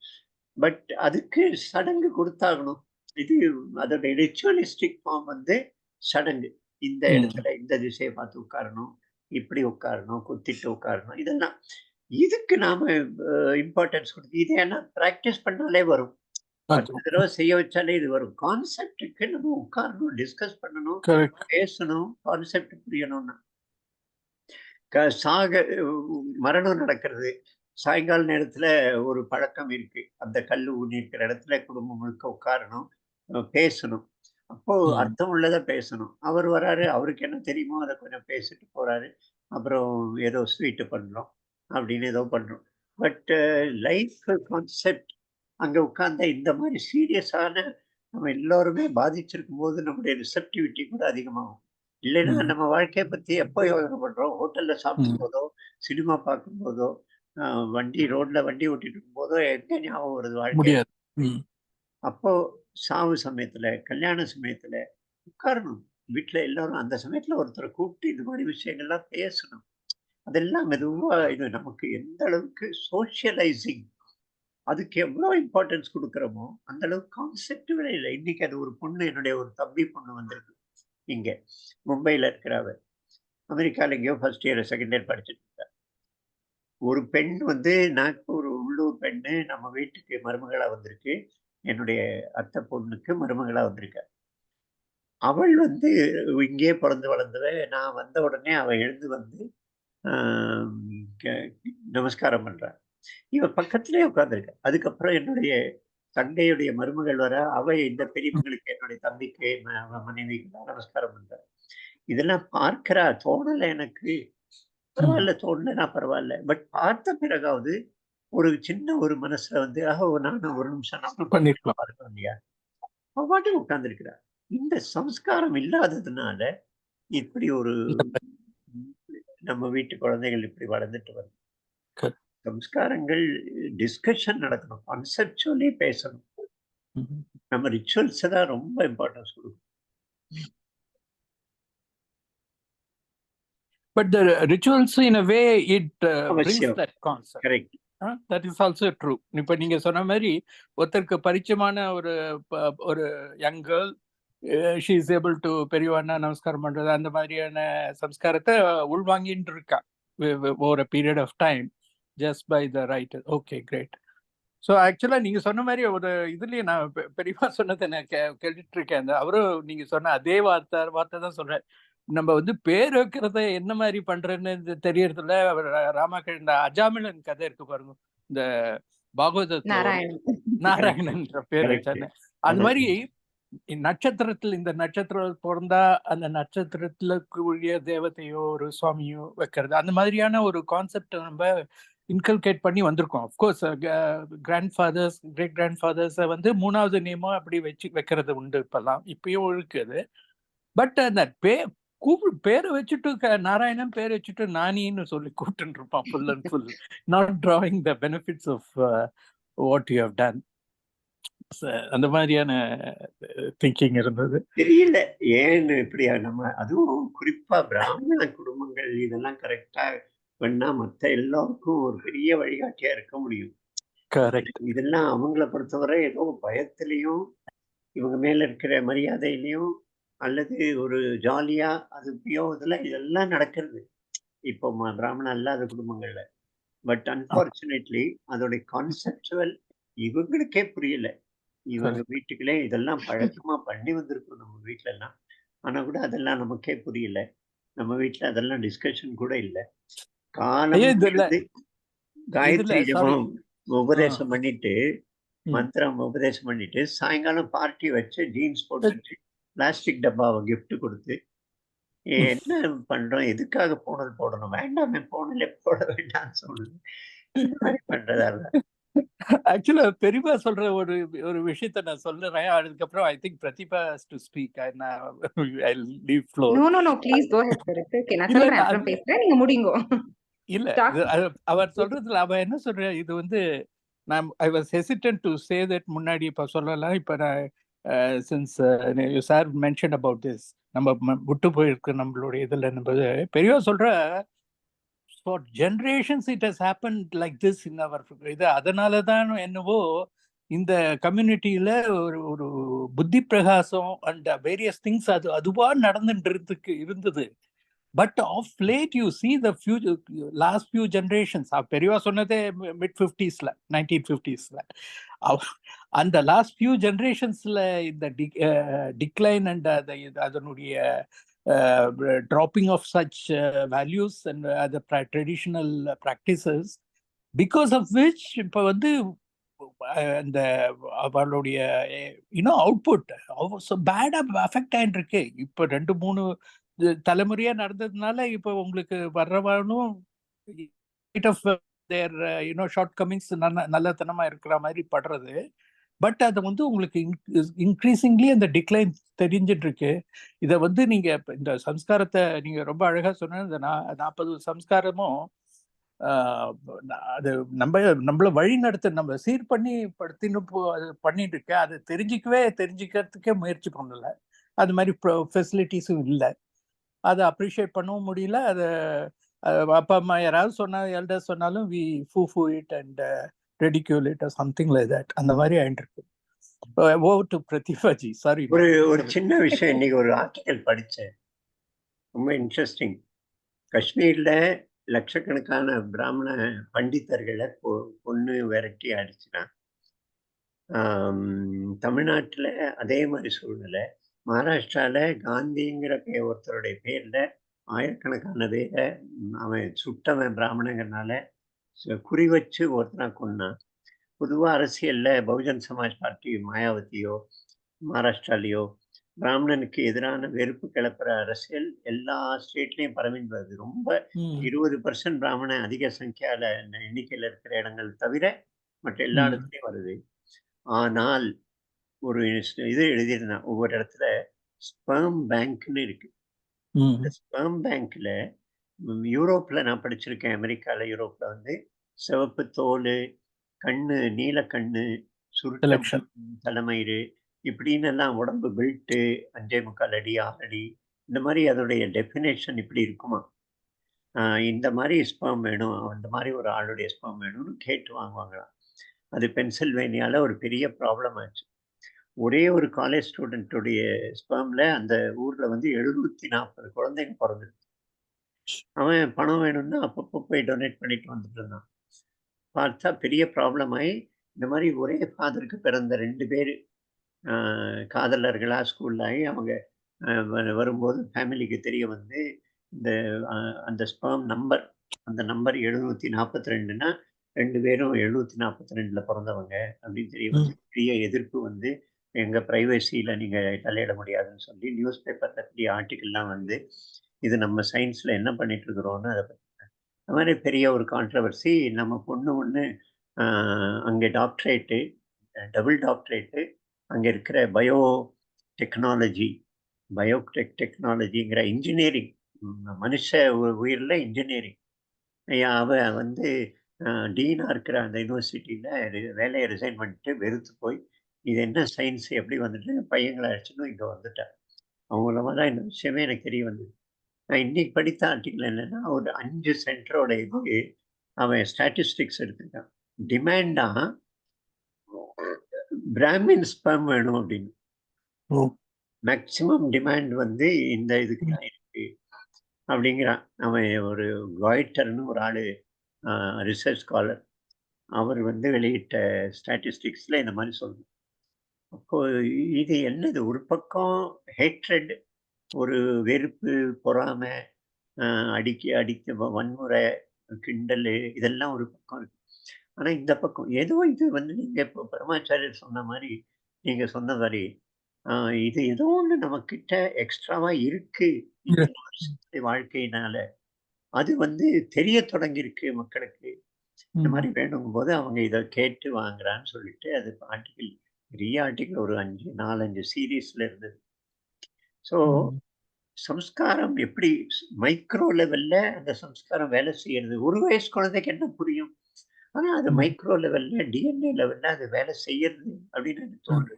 பட் அதுக்கு சடங்கு கொடுத்தாகணும். இது அதோட ரிச்சுவலிஸ்டிக் ஃபார்ம் வந்து சடங்கு. இந்த இடத்துல இந்த திசையை பார்த்து உட்காரணும், இப்படி உட்காரணும், குத்திட்டு உட்காரணும். இதெல்லாம் இதுக்கு நாம இம்பார்ட்டன்ஸ் கொடுத்து இதை என்ன பிராக்டிஸ் பண்ணாலே வரும். 10 தடவை செய்ய வச்சாலே இது வரும். கான்செப்டுக்கு நம்ம உட்காரணும், டிஸ்கஸ் பண்ணணும், பேசணும். கான்செப்ட் புரியணும்னா மரணம் நடக்கிறது. சாயங்கால நேரத்துல ஒரு பழக்கம் இருக்கு. அந்த கல்லு ஊனி இருக்கிற இடத்துல குடும்பம் முழுக்க உட்காரணும், பேசணும். அப்போ அர்த்தம் உள்ளதை பேசணும். அவர் வராரு, அவருக்கு என்ன தெரியுமோ அதை கொஞ்சம் பேசிட்டு போறாரு. அப்புறம் ஏதோ ஸ்வீட்டு பண்றோம் அப்படின்னு ஏதோ பண்றோம். பட் லைஃப் கான்செப்ட் அங்க உட்கார்ந்த இந்த மாதிரி சீரியஸான நம்ம எல்லோருமே பாதிச்சிருக்கும் போது நம்முடைய ரிசப்டிவிட்டி கூட அதிகமாகும். இல்லைன்னா நம்ம வாழ்க்கையை பத்தி எப்போ யோசனை பண்றோம்? ஹோட்டல்ல சாப்பிடும் போதோ, சினிமா பார்க்கும் போதோ, ரோட்ல வண்டி ஓட்டிட்டு இருக்கும் போதோ எங்க ஞாபகம் வருது வாழ்க்கை? அப்போ சாவு சமயத்துல, கல்யாண சமயத்துல உட்காரணும். வீட்டுல எல்லாரும் அந்த சமயத்துல ஒருத்தரை கூப்பிட்டு இது மாதிரி விஷயங்கள்லாம் பேசணும். அதெல்லாம் மெதுவா இது நமக்கு எந்த அளவுக்கு சோசியலைசிங் அதுக்கு எவ்வளோ இம்பார்ட்டன்ஸ் கொடுக்குறோமோ அந்த அளவுக்கு கான்செப்ட் இல்லை. இன்னைக்கு அது ஒரு பொண்ணு, என்னுடைய ஒரு தம்பி பொண்ணு வந்திருக்கு இங்க மும்பையில இருக்கிறவ. அமெரிக்கால எங்கேயோ ஃபர்ஸ்ட் இயர் செகண்ட் இயர் படிச்சுட்டு இருக்கா. ஒரு பெண் வந்து ஒரு உள்ளூர் பெண்ணு நம்ம வீட்டுக்கு மருமகளா வந்திருக்கு. என்னுடைய அத்தை பொண்ணுக்கு மருமகளா வந்திருக்க. அவள் வந்து இங்கே பிறந்து வளர்ந்தவ. நான் வந்த உடனே அவள் எழுந்து வந்து நமஸ்காரம் பண்றான். இவ பக்கத்திலே உட்கார்ந்துருக்க. அதுக்கப்புறம் என்னுடைய தங்கையுடைய மருமகள் வர, அவ இந்த பெரியவங்களுக்கு என்னுடைய தம்பிக்கு மனைவிக்கு நமஸ்காரம் பண்ற. இதெல்லாம் பார்க்கிறா, தோணல எனக்கு. பரவாயில்ல, தோணலன்னா பரவாயில்ல. பட் பார்த்த பிறகாவது ஒரு சின்ன ஒரு மனசுல வந்து நானும் ஒரு நிமிஷம் நானும் பண்ணிருக்கலாம் பார்க்கலாம் இல்லையா? அவ்வாட்டி உட்கார்ந்துருக்கிறா. இந்த சம்ஸ்காரம் இல்லாததுனால இப்படி ஒரு நம்ம வீட்டு குழந்தைகள் இப்படி வளர்ந்துட்டு வருது. சம்ஸ்காரங்கள் டிஸ்கஷன் நடக்கணும், கான்செப்சுவலி பேசணும். நம்ம ரிச்சுவல்ஸ் தான் ரொம்ப இம்பார்ட்டன்ஸ் கொடுக்கும். But the rituals, in a way, it brings that concept. Correct. That is also true. இப்போ நீங்க சொன்ன மாதிரி ஒருத்தருக்கு பரிச்சயமான ஒரு young girl, she is able to பெரியவானா நமஸ்காரம் பண்றது, அந்த மாதிரியான சம்ஸ்காரத்தை உள்வாங்கிட்டு இருக்கா over a period of time just by the right. Okay, great. So ஆக்சுவலா நீங்க சொன்ன மாதிரி ஒரு இதுலயே நான் பெரியப்பா சொன்னதை நான் கேட்டுட்டு இருக்கேன். அந்த அவரும் நீங்க சொன்ன அதே வார்த்தை தான் சொல்றேன். நம்ம வந்து பேர் வைக்கிறத என்ன மாதிரி பண்றேன்னு தெரியறதுல ராமாக்கிருஷ்ணன் இந்த அஜாமிலன் கதை இருக்கு பாருங்க, இந்த பாகவதத்துல நாராயணன்ற பேர் வச்சானே அந்த மாதிரி நட்சத்திரத்தில் இந்த நட்சத்திரம் பிறந்தா அந்த நட்சத்திரத்துல கூடிய தேவதையோ ஒரு சுவாமியோ வைக்கிறது, அந்த மாதிரியான ஒரு கான்செப்ட் நம்ம இன்கல்கேட் பண்ணி வந்திருக்கோம். அஃப்கோர்ஸ் கிராண்ட் ஃபாதர்ஸ் கிரேட் கிராண்ட் ஃபாதர்ஸை வந்து 3வது நேமோ அப்படி வைக்கிறது உண்டு, இப்பெல்லாம் இப்பயும் இருக்குது. பட் அந்த பேரை வச்சுட்டு நாராயணன் பேர் வச்சுட்டு நானின்னு சொல்லி கூப்பிட்டு இருப்பான் full and full, not drawing the benefits of what you have done. அந்த மாதிரியான திங்கிங் இருந்தது. தெரியல ஏன்னு இப்படியா நம்ம, அதுவும் குறிப்பா பிராமண குடும்பங்கள் இதெல்லாம் கரெக்டா பண்ணா மற்ற எல்லாருக்கும் ஒரு பெரிய வழிகாட்டியா இருக்க முடியும். கரெக்ட். இதெல்லாம் அவங்கள பொறுத்தவரை ஏதோ பயத்திலையும் இவங்க மேல இருக்கிற மரியாதையிலையும் அல்லது ஒரு ஜாலியா அது இதெல்லாம் நடக்கிறது இப்போ பிராமண அல்லாத குடும்பங்கள்ல. பட் அன்பார்ச்சுனேட்லி அதோடைய கான்செப்டுவல் இவங்களுக்கே புரியல. இவங்க வீட்டுக்குள்ளே இதெல்லாம் பழக்கமா பண்ணி வந்திருக்கோம் நம்ம வீட்டுல எல்லாம். ஆனா கூட அதெல்லாம் நமக்கே புரியல. நம்ம வீட்டுல அதெல்லாம் டிஸ்கஷன் கூட இல்லை. காலம் காயத்ரி ஜபம் உபதேசம் பண்ணிட்டு மந்திரம் உபதேசம் பண்ணிட்டு சாயங்காலம் பார்ட்டி வச்சு ஜீன்ஸ் போட்டுட்டு பிளாஸ்டிக் டப்பாவை கிஃப்ட் கொடுத்து என்ன பண்றோம், எதுக்காக போனல் போடணும், வேண்டாமே போனலே போட வேண்டாம்னு சொல்லுது. இந்த மாதிரி பண்றதால ஆக்சுவலா பெரியப்பா சொல்ற ஒரு விஷயத்தை நான் சொல்றேன். அதுக்கப்புறம் I think Pratibha has to speak. I leave floor. No please go ahead sir. Okay, நான் சொல்றேன், அப்புறம் பேசுறேன், நீங்க முடிங்க. இல்ல அவர் சொல்றதுல அவ என்ன சொல்ற, இது வந்து நான் I was hesitant to say that முன்னாடி இப்ப சொல்லலாம். இப்ப நான் since sir mention about this, நம்ம விட்டு போயிருக்கு நம்மளுடைய இதுல என்பது பெரியவா சொல்ற. For generations it has happened like this in our இது. அதனால தான் என்னவோ இந்த கம்யூனிட்டியில ஒரு புத்தி பிரகாசம் அண்ட் வேரியஸ் திங்ஸ் அதுவா நடந்துட்டு இருந்தது. But of late you see the last few generations, பெரியவா சொன்னதே mid-50s 1950s. அந்த லாஸ்ட் ஃபியூ ஜென்ரேஷன்ஸ்ல இந்த டிக்ளைன் அண்ட் அதனுடைய dropping of such values and other traditional practices, because of which இப்போ வந்து அந்த அவளுடைய அவுட்புட் பேடா அஃபெக்ட் ஆயிட்டு இருக்கு. இப்போ 2-3 தலைமுறையா நடந்ததுனால இப்போ உங்களுக்கு வர்றவானும் ஷார்ட் கமிங்ஸ் நல்லத்தனமா இருக்கிற மாதிரி படுறது. பட் அது வந்து உங்களுக்கு இன்க்ரீசிங்லி அந்த டிக்ளைன் தெரிஞ்சிட்டு இருக்கு. இதை வந்து நீங்க இந்த சம்ஸ்காரத்தை நீங்க ரொம்ப அழகா சொன்ன இந்த 40 சம்ஸ்காரமும் அது நம்மள வழி நடத்த நம்ம சீர் பண்ணி பண்ணிட்டு இருக்க. அது தெரிஞ்சுக்கிறதுக்கே முயற்சி பண்ணல. அது மாதிரி ஃபெசிலிட்டிஸும் இல்லை. அதை அப்ரிஷியேட் பண்ணவும் முடியல. அதை அப்பா அம்மா யாராவது எல்டர்ஸ் சொன்னாலும் we pooh it and ridicule it or something like that. அந்த மாதிரி ஆயிட்டு. over to Pratibha ji. Sorry. ஒரு சின்ன விஷயம், இன்னைக்கு ஒரு ஆர்டிகல் படிச்சேன், ரொம்ப இன்ட்ரெஸ்டிங். காஷ்மீர்ல லட்சக்கணக்கான பிராமண பண்டிதர்களை பொண்ணு விரட்டி அடிச்சுட்டான். தமிழ்நாட்டுல அதே மாதிரி சூழ்நிலை. மகாராஷ்டிரால காந்திங்கிற ஒருத்தருடைய பேர்ல ஆயிரக்கணக்கான பேரை அவன் சுட்டவன் பிராமணங்கிறனால குறி வச்சு ஒருத்தனா கொண்டான். பொதுவாக அரசியல்ல பகுஜன் சமாஜ் பார்ட்டி மாயாவதியோ மகாராஷ்டிராலேயோ பிராமணனுக்கு எதிரான வெறுப்பு கிளப்புற அரசியல் எல்லா ஸ்டேட்லையும் பரவின்னு வருது. ரொம்ப 20% பிராமண அதிக சங்கியால எண்ணிக்கையில் இருக்கிற இடங்கள் தவிர மற்ற எல்லா இடத்துலையும் வருது. ஆனால் ஒரு இது எழுதியிருந்தான், ஒவ்வொரு இடத்துல ஸ்பெர்ம் பேங்க்னு இருக்கு. இந்த ஸ்பெர்ம் பேங்க்ல யூரோப்ல நான் படிச்சிருக்கேன், அமெரிக்கால யூரோப்ல வந்து சிவப்பு தோல், கண்ணு நீல கண்ணு, சுருட்ட தலைமயிறு இப்படின்னு எல்லாம் உடம்பு பில்ட்டு 5.25 அடி 6 அடி இந்த மாதிரி அதோடைய டெஃபினேஷன் இப்படி இருக்குமா. இந்த மாதிரி ஸ்பெர்ம் வேணும், அந்த மாதிரி ஒரு ஆளுடைய ஸ்பெர்ம் வேணும்னு கேட்டு வாங்குவாங்களாம். அது பென்சில்வேனியால ஒரு பெரிய ப்ராப்ளம் ஆச்சு. ஒரே ஒரு காலேஜ் ஸ்டூடெண்ட்டுடைய ஸ்பெர்ம்ல அந்த ஊர்ல வந்து 740 குழந்தைங்க பிறந்துருக்கு. அவன் பணம் வேணும்னா அப்பப்போ போய் டொனேட் பண்ணிட்டு வந்துட்டு இருந்தான். பார்த்தா பெரிய ப்ராப்ளம் ஆகி இந்த மாதிரி ஒரே ஃபாதருக்கு பிறந்த 2 பேர் காதலர்களாக ஸ்கூலில் ஆகி அவங்க வரும்போது ஃபேமிலிக்கு தெரிய வந்து இந்த அந்த ஸ்பெர்ம் நம்பர், அந்த நம்பர் 742ன்னா 2 பேரும் 742ல் பிறந்தவங்க அப்படின்னு தெரிய வந்து பெரிய எதிர்ப்பு வந்து எங்கள் ப்ரைவசியில் நீங்கள் தலையிட முடியாதுன்னு சொல்லி நியூஸ் பேப்பரில் பெரிய ஆர்டிக்கிள்லாம் வந்து இது நம்ம சயின்ஸில் என்ன பண்ணிட்டு இருக்கிறோன்னு அதை பற்றி அது மாதிரி பெரிய ஒரு கான்ட்ரவர்சி. நம்ம பொண்ணு ஒன்று அங்கே டாக்டரேட்டு, டபுள் டாக்டரேட்டு, அங்கே இருக்கிற டெக்னாலஜிங்கிற இன்ஜினியரிங், மனுஷ உயிரில் இன்ஜினியரிங். அவ வந்து டீனாக இருக்கிற அந்த யூனிவர்சிட்டியில் வேலையை ரிசைன் பண்ணிட்டு வெறுத்து போய் இது என்ன சயின்ஸ் எப்படி வந்துட்டு பையங்களை அழைச்சின்னு இங்கே வந்துட்டேன். அவங்க மூலமாக தான் இந்த விஷயமே எனக்கு தெரிய வந்தது. நான் இன்னைக்கு படித்த ஆர்டிக்கல் என்னன்னா, ஒரு 5 சென்டரோட இது அவன் ஸ்டாட்டிஸ்டிக்ஸ் எடுத்துருக்கான். டிமாண்டா பிராமின் ஸ்பெர்ம் வேணும் அப்படின்னு. மேக்சிமம் டிமாண்ட் வந்து இந்த இதுக்கு தான் இருக்கு அப்படிங்கிறான். அவன் ஒரு காய்டர்னு ஒரு ஆளு, ரிசர்ச் ஸ்காலர், அவர் வந்து வெளியிட்ட ஸ்டாட்டிஸ்டிக்ஸில் இந்த மாதிரி சொல்லணும். அப்போ இது என்னது, ஒரு பக்கம் ஹேட்ரட், ஒரு வெறுப்பு, பொறாமை, அடிக்க வன்முறை, கிண்டல், இதெல்லாம் ஒரு பக்கம் இருக்கு. ஆனால் இந்த பக்கம் ஏதோ இது வந்து நீங்கள் இப்போ பரமாச்சாரியர் சொன்ன மாதிரி, நீங்கள் சொன்ன மாதிரி இது ஏதோ ஒன்று நம்மக்கிட்ட எக்ஸ்ட்ராவாக இருக்கு வாழ்க்கையினால, அது வந்து தெரிய தொடங்கியிருக்கு மக்களுக்கு. இந்த மாதிரி வேணுங்கும் போது அவங்க இதை கேட்டு வாங்குறான்னு சொல்லிட்டு அது ஆர்டிக்கிள், பெரிய ஆர்டிக்கிள், ஒரு 4-5 சீரீஸ்ல இருந்தது. ஸோ சம்ஸ்காரம் எப்படி மைக்ரோ லெவல்ல அந்த சம்ஸ்காரம் வேலை செய்யறது, ஒரு வயசு குழந்தைக்கு என்ன புரியும், ஆனா அது மைக்ரோ லெவல்ல டிஎன்ஏ லெவல்ல அது வேலை செய்யறது அப்படின்னு எனக்கு தோணுது.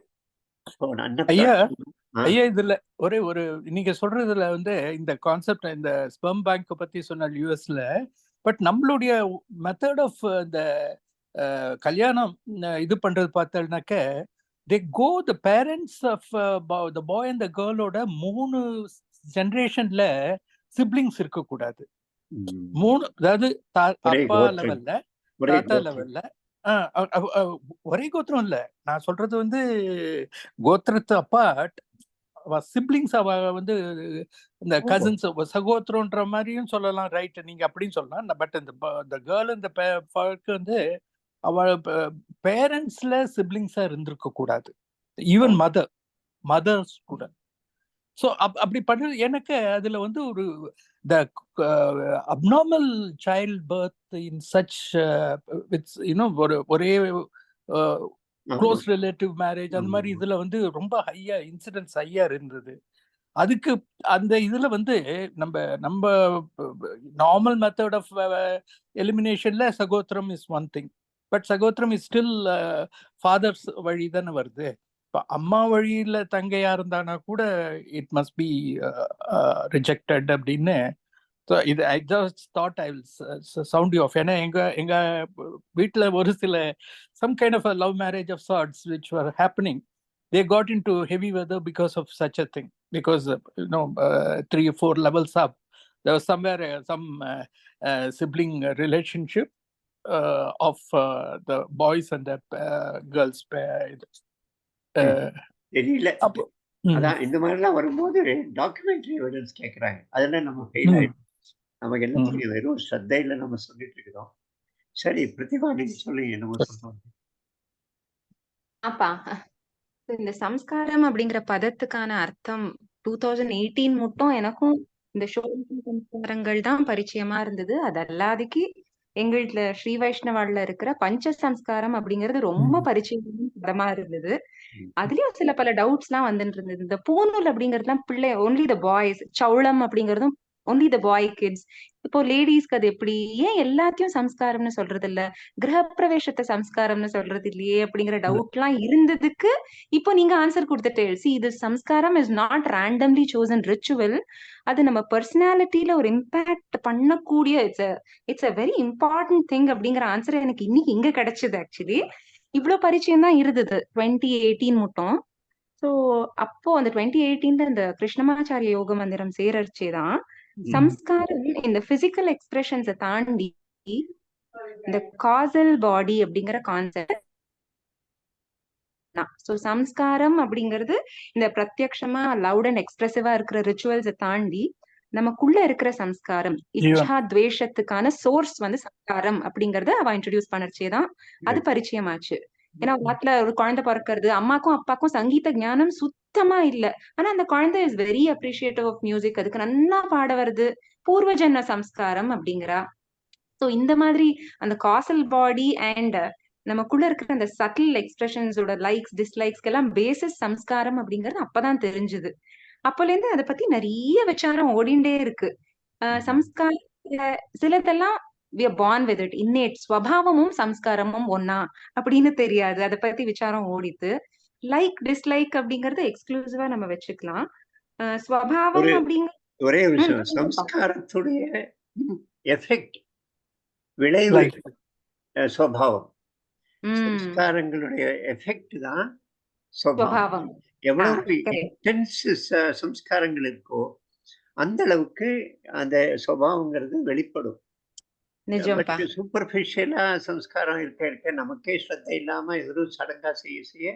ஐயா இதுல ஒரு நீங்க சொல்றதுல வந்து இந்த கான்செப்ட், இந்த ஸ்பெர்ம் பேங்க் பத்தி சொன்ன யூஎஸ்ல, பட் நம்மளுடைய மெத்தட் ஆஃப் இந்த கல்யாணம் இது பண்றது பார்த்தோம்னாக்க, they go the parents of the boy and the girl ஓட 3 ஜெனரேஷன்ல சிப்ளிங்ஸ் இருக்க கூடாது. 3, அதாவது அப்பா லெவல்ல, தாத்தா லெவல்ல, ஒரே கோத்திரம் இல்ல, நான் சொல்றது வந்து கோத்திரத்து அப்பாட் சிப்ளிங்ஸ், அவ வந்து இந்த கசின்ஸ், சகோத்திரம்ன்ற மாதிரியும் சொல்லலாம், ரைட், நீங்க அப்படின்னு சொல்லலாம். பட் இந்த கேர்ள், இந்த வந்து அவள் பேரண்ட்ஸ்ல சிப்ளிங்ஸா இருந்திருக்க கூடாது, ஈவன் மதர்ஸ் கூட. ஸோ அப்படி பண்றது எனக்கு அதுல வந்து ஒரு the abnormal child birth in such with ஒரே க்ளோஸ் ரிலேட்டிவ் மேரேஜ், அந்த மாதிரி இதுல வந்து ரொம்ப இன்சிடென்ட்ஸ் ஹையா இருந்தது. அதுக்கு அந்த இதுல வந்து நம்ம நார்மல் மெத்தட் ஆஃப் எலிமினேஷன்ல சகோத்திரம் இஸ் ஒன் திங், பட் சகோத்திரம் இஸ் ஸ்டில் ஃபாதர்ஸ் வழி தானே வருது. இப்போ அம்மா வழியில தங்கையா இருந்தானா கூட இட் மஸ்ட் பி ரிஜெக்டட் அப்படின்னு. இது I just thought I will sound you off. ஏன்னா எங்க வீட்டுல ஒரு சில some kind of a love marriage of sorts which were happening, they got into heavy weather because of such a thing, because 3 or 4 levels up there was somewhere some sibling relationship of the boys and the girls. தெரியல. அதான் இந்த மாதிரிலாம் வரும்போது documentary evidence கேட்குறாங்க, அதெல்லாம் நம்ம fail ஆயிடும். நமக்கு என்ன தெரியும், வெறும் ஸ்ரத்தையில நம்ம சொல்லிட்டு இருக்கிறோம். சரி பிரதிபா, நீங்க சொல்லுங்க என்னமோ சொல்லுவாங்க. அப்பா, இந்த சம்ஸ்காரம் அப்படிங்கிற பதத்துக்கான அர்த்தம் 2018 மட்டும் எனக்கும் இந்த சம்ஸ்காரங்கள் தான் பரிச்சயமா இருந்தது. அது அல்லாதிக்கு எங்க வீட்டுல ஸ்ரீ வைஷ்ணவால இருக்கிற பஞ்ச சம்ஸ்காரம் அப்படிங்கிறது ரொம்ப பரிச்சயமான பதமா இருந்தது. அதுலயும் சில பல டவுட்ஸ் எல்லாம் வந்துட்டு இருந்தது. இந்த பூநூல் அப்படிங்கறதுலாம் பிள்ளை ஒன்லி த பாய்ஸ், சௌளம் அப்படிங்கறதும் ஒன்லி த பாய் கிட்ஸ். இப்போ லேடிஸ்க்கு அது எப்படி, ஏன் எல்லாத்தையும் சம்ஸ்காரம்னு சொல்றது இல்ல, கிரகப்பிரவேசத்தை சம்ஸ்காரம்னு சொல்றது இல்லையே அப்படிங்கிற டவுட் எல்லாம் இருந்ததுக்கு இப்போ நீங்க ஆன்சர் கொடுத்துட்டு, see இது சம்ஸ்காரம் is not randomly chosen ritual, அது நம்ம பர்சனாலிட்டியில ஒரு இம்பாக்ட் பண்ணக்கூடிய it's a very important thing அப்படிங்கிற ஆன்சர் எனக்கு இன்னைக்கு இங்க கிடைச்சது. ஆக்சுவலி இவ்வளவு பரிச்சயம் தான் இருந்தது 2018 மட்டும். சோ அப்போ அந்த 2018ல இந்த கிருஷ்ணமாச்சாரிய யோக மந்திரம் சேரர்ச்சேதான் சம்ஸ்காரம் இந்த பிசிக்கல் எக்ஸ்பிரஷன்ஸை தாண்டி இந்த காசல் பாடி அப்படிங்கிற கான்செப்ட் தான். ஸோ சம்ஸ்காரம் அப்படிங்கிறது இந்த பிரத்யக்ஷமா லவுட் அண்ட் எக்ஸ்பிரசிவா இருக்கிற ரிச்சுவல்ஸை தாண்டி நமக்குள்ள இருக்கிற சம்ஸ்காரம், இச்சா துவேஷத்துக்கான சோர்ஸ் வந்து சம்ஸ்காரம் அப்படிங்கறத அவ இன்ட்ரடியூஸ் பண்ணச்சேதான் அது பரிச்சயமாச்சு. ஏன்னா வாட்டில ஒரு குழந்தை பிறக்கிறது, அம்மாக்கும் அப்பாக்கும் சங்கீத ஞானம் சுத்தமா இல்ல. ஆனா அந்த குழந்தை is very appreciative of music, அதுக்கு நல்லா பாட வருது, பூர்வ ஜென்ம சம்ஸ்காரம் அப்படிங்கிறா. சோ இந்த மாதிரி அந்த காசல் பாடி அண்ட் நமக்குள்ள இருக்கிற அந்த சட்டில் எக்ஸ்பிரஷன்ஸோட லைக்ஸ் டிஸ்லைக்ஸ்க்கு எல்லாம் பேசிஸ் சம்ஸ்காரம் அப்படிங்கிறது அப்பதான் தெரிஞ்சுது. அப்பல இருந்து அதை பத்தி நிறைய விசாரம் ஓடிண்டே இருக்கு. சம்ஸ்காரத்துல சிலதெல்லாம் we are born with it, innate ஸ்வபாவமும் சம்ஸ்காரமும் ஒன்னா அப்படின்னு தெரியாது. அதை பத்தி விசாரம் ஓடித்து. லைக் டிஸ்லைக் அப்படிங்கறது எக்ஸ்க்ளூசிவா நம்ம வச்சுக்கலாம். ஸ்வபாவம் அப்படிங்க ஒரே விஷயம், சம்ஸ்காரத்துடைய எஃபெக்ட், விளைவு ஸ்வபாவம். சம்ஸ்காரங்களுடைய எஃபெக்ட் தான் ஸ்வபாவம். எவ்வளவு இன்டென்ஸ் சம்ஸ்காரங்கள் இருக்கோ அந்த அளவுக்கு அந்த ஸ்வபாவங்கிறது வெளிப்படும். சூப்பர்ஃபிஷியலா சம்ஸ்காரம் இருக்க நமக்கே ஸ்ரத்தை இல்லாம எதுவும் சடங்கா செய்ய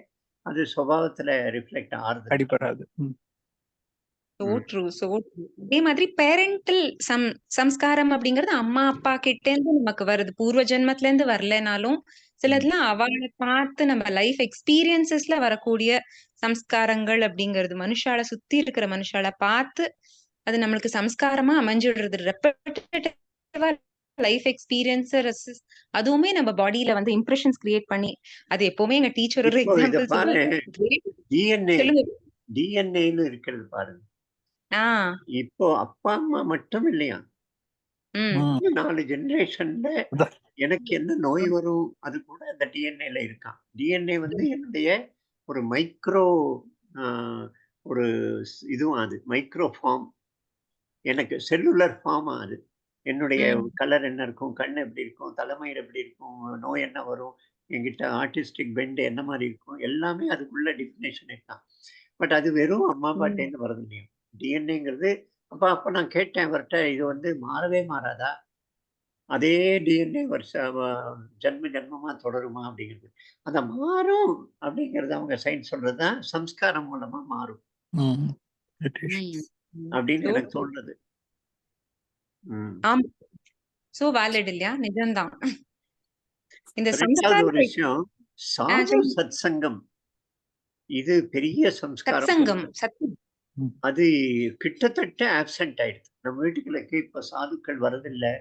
அது சுபாவத்துல ரிஃப்ளெக்ட் ஆகுது, அடிபடாது. அதே மாதிரி பேரண்டல் சம்ஸ்காரம் அப்படிங்கறது அம்மா அப்பா கிட்ட இருந்து நமக்கு வருது, பூர்வ ஜென்மத்துல இருந்து வரலனாலும் சிலதெல்லாம் அவளை பார்த்து நம்ம லைஃப் எக்ஸ்பீரியன்சஸ்ல வரக்கூடிய சம்ஸ்காரங்கள் அப்படிங்கிறது மனுஷால சுத்தி இருக்கிற மனுஷால பார்த்து அது நம்மளுக்கு சம்ஸ்காரமா அமைஞ்சிடுறது. ரெப்படிட்டிவா லைஃப் எக்ஸ்பீரியன்ஸ் அதுவுமே நம்ம பாடியில வந்து இம்ப்ரெஷன்ஸ் கிரியேட் பண்ணி, அது எப்பவுமே எங்க டீச்சர் ஒரு எக்ஸாம்பிள் டிஎன்ஏன்னு இருக்கிறது பாருங்க. இப்போ அப்பா அம்மா மட்டும் இல்லையா, 4 ஜெனரேஷன்ல எனக்கு என்ன நோய் வரும் அது கூட அந்த டிஎன்ஏல இருக்கான். டிஎன்ஏ வந்து என்னுடைய ஒரு மைக்ரோ ஒரு இதுவும், அது மைக்ரோ ஃபார்ம், எனக்கு செல்லுலர் ஃபார்ம். அது என்னுடைய கலர் என்ன இருக்கும், கண் எப்படி இருக்கும், தலைமயிர் எப்படி இருக்கும், நோய் என்ன வரும், என்கிட்ட ஆர்டிஸ்டிக் பெண்ட் என்ன மாதிரி இருக்கும், எல்லாமே அதுக்குள்ள டிஃபினேஷன் இருக்கான். பட் அது வெறும் அம்மா அப்பாட்டேருந்து வரது இல்லையா டிஎன்ஏங்கிறது. அப்ப நான் கேட்டேன் அவர்கிட்ட, இது வந்து மாறவே மாறாதா, அதே டிஎன்ஏ ஜென்மமா தொடருமா அப்படிங்கிறது. அந்த மாறும் அப்படிங்கிறது அவங்க சயின்ஸ் சொல்றதுதான் சம்ஸ்காரம் மூலமா மாறும் அப்படின்னு எனக்கு தோன்றது. சோ வேலிட் இல்லையா, நிஜம்தான். இந்த ஒரு விஷயம், சாது சத்சங்கம், இது பெரிய சம்ஸ்காரம். அது கிட்டத்தட்ட ஆப்சென்ட் ஆயிடுது நம்ம வீட்டுகளுக்கு. இப்ப சாதுக்கள் வரதில்லை,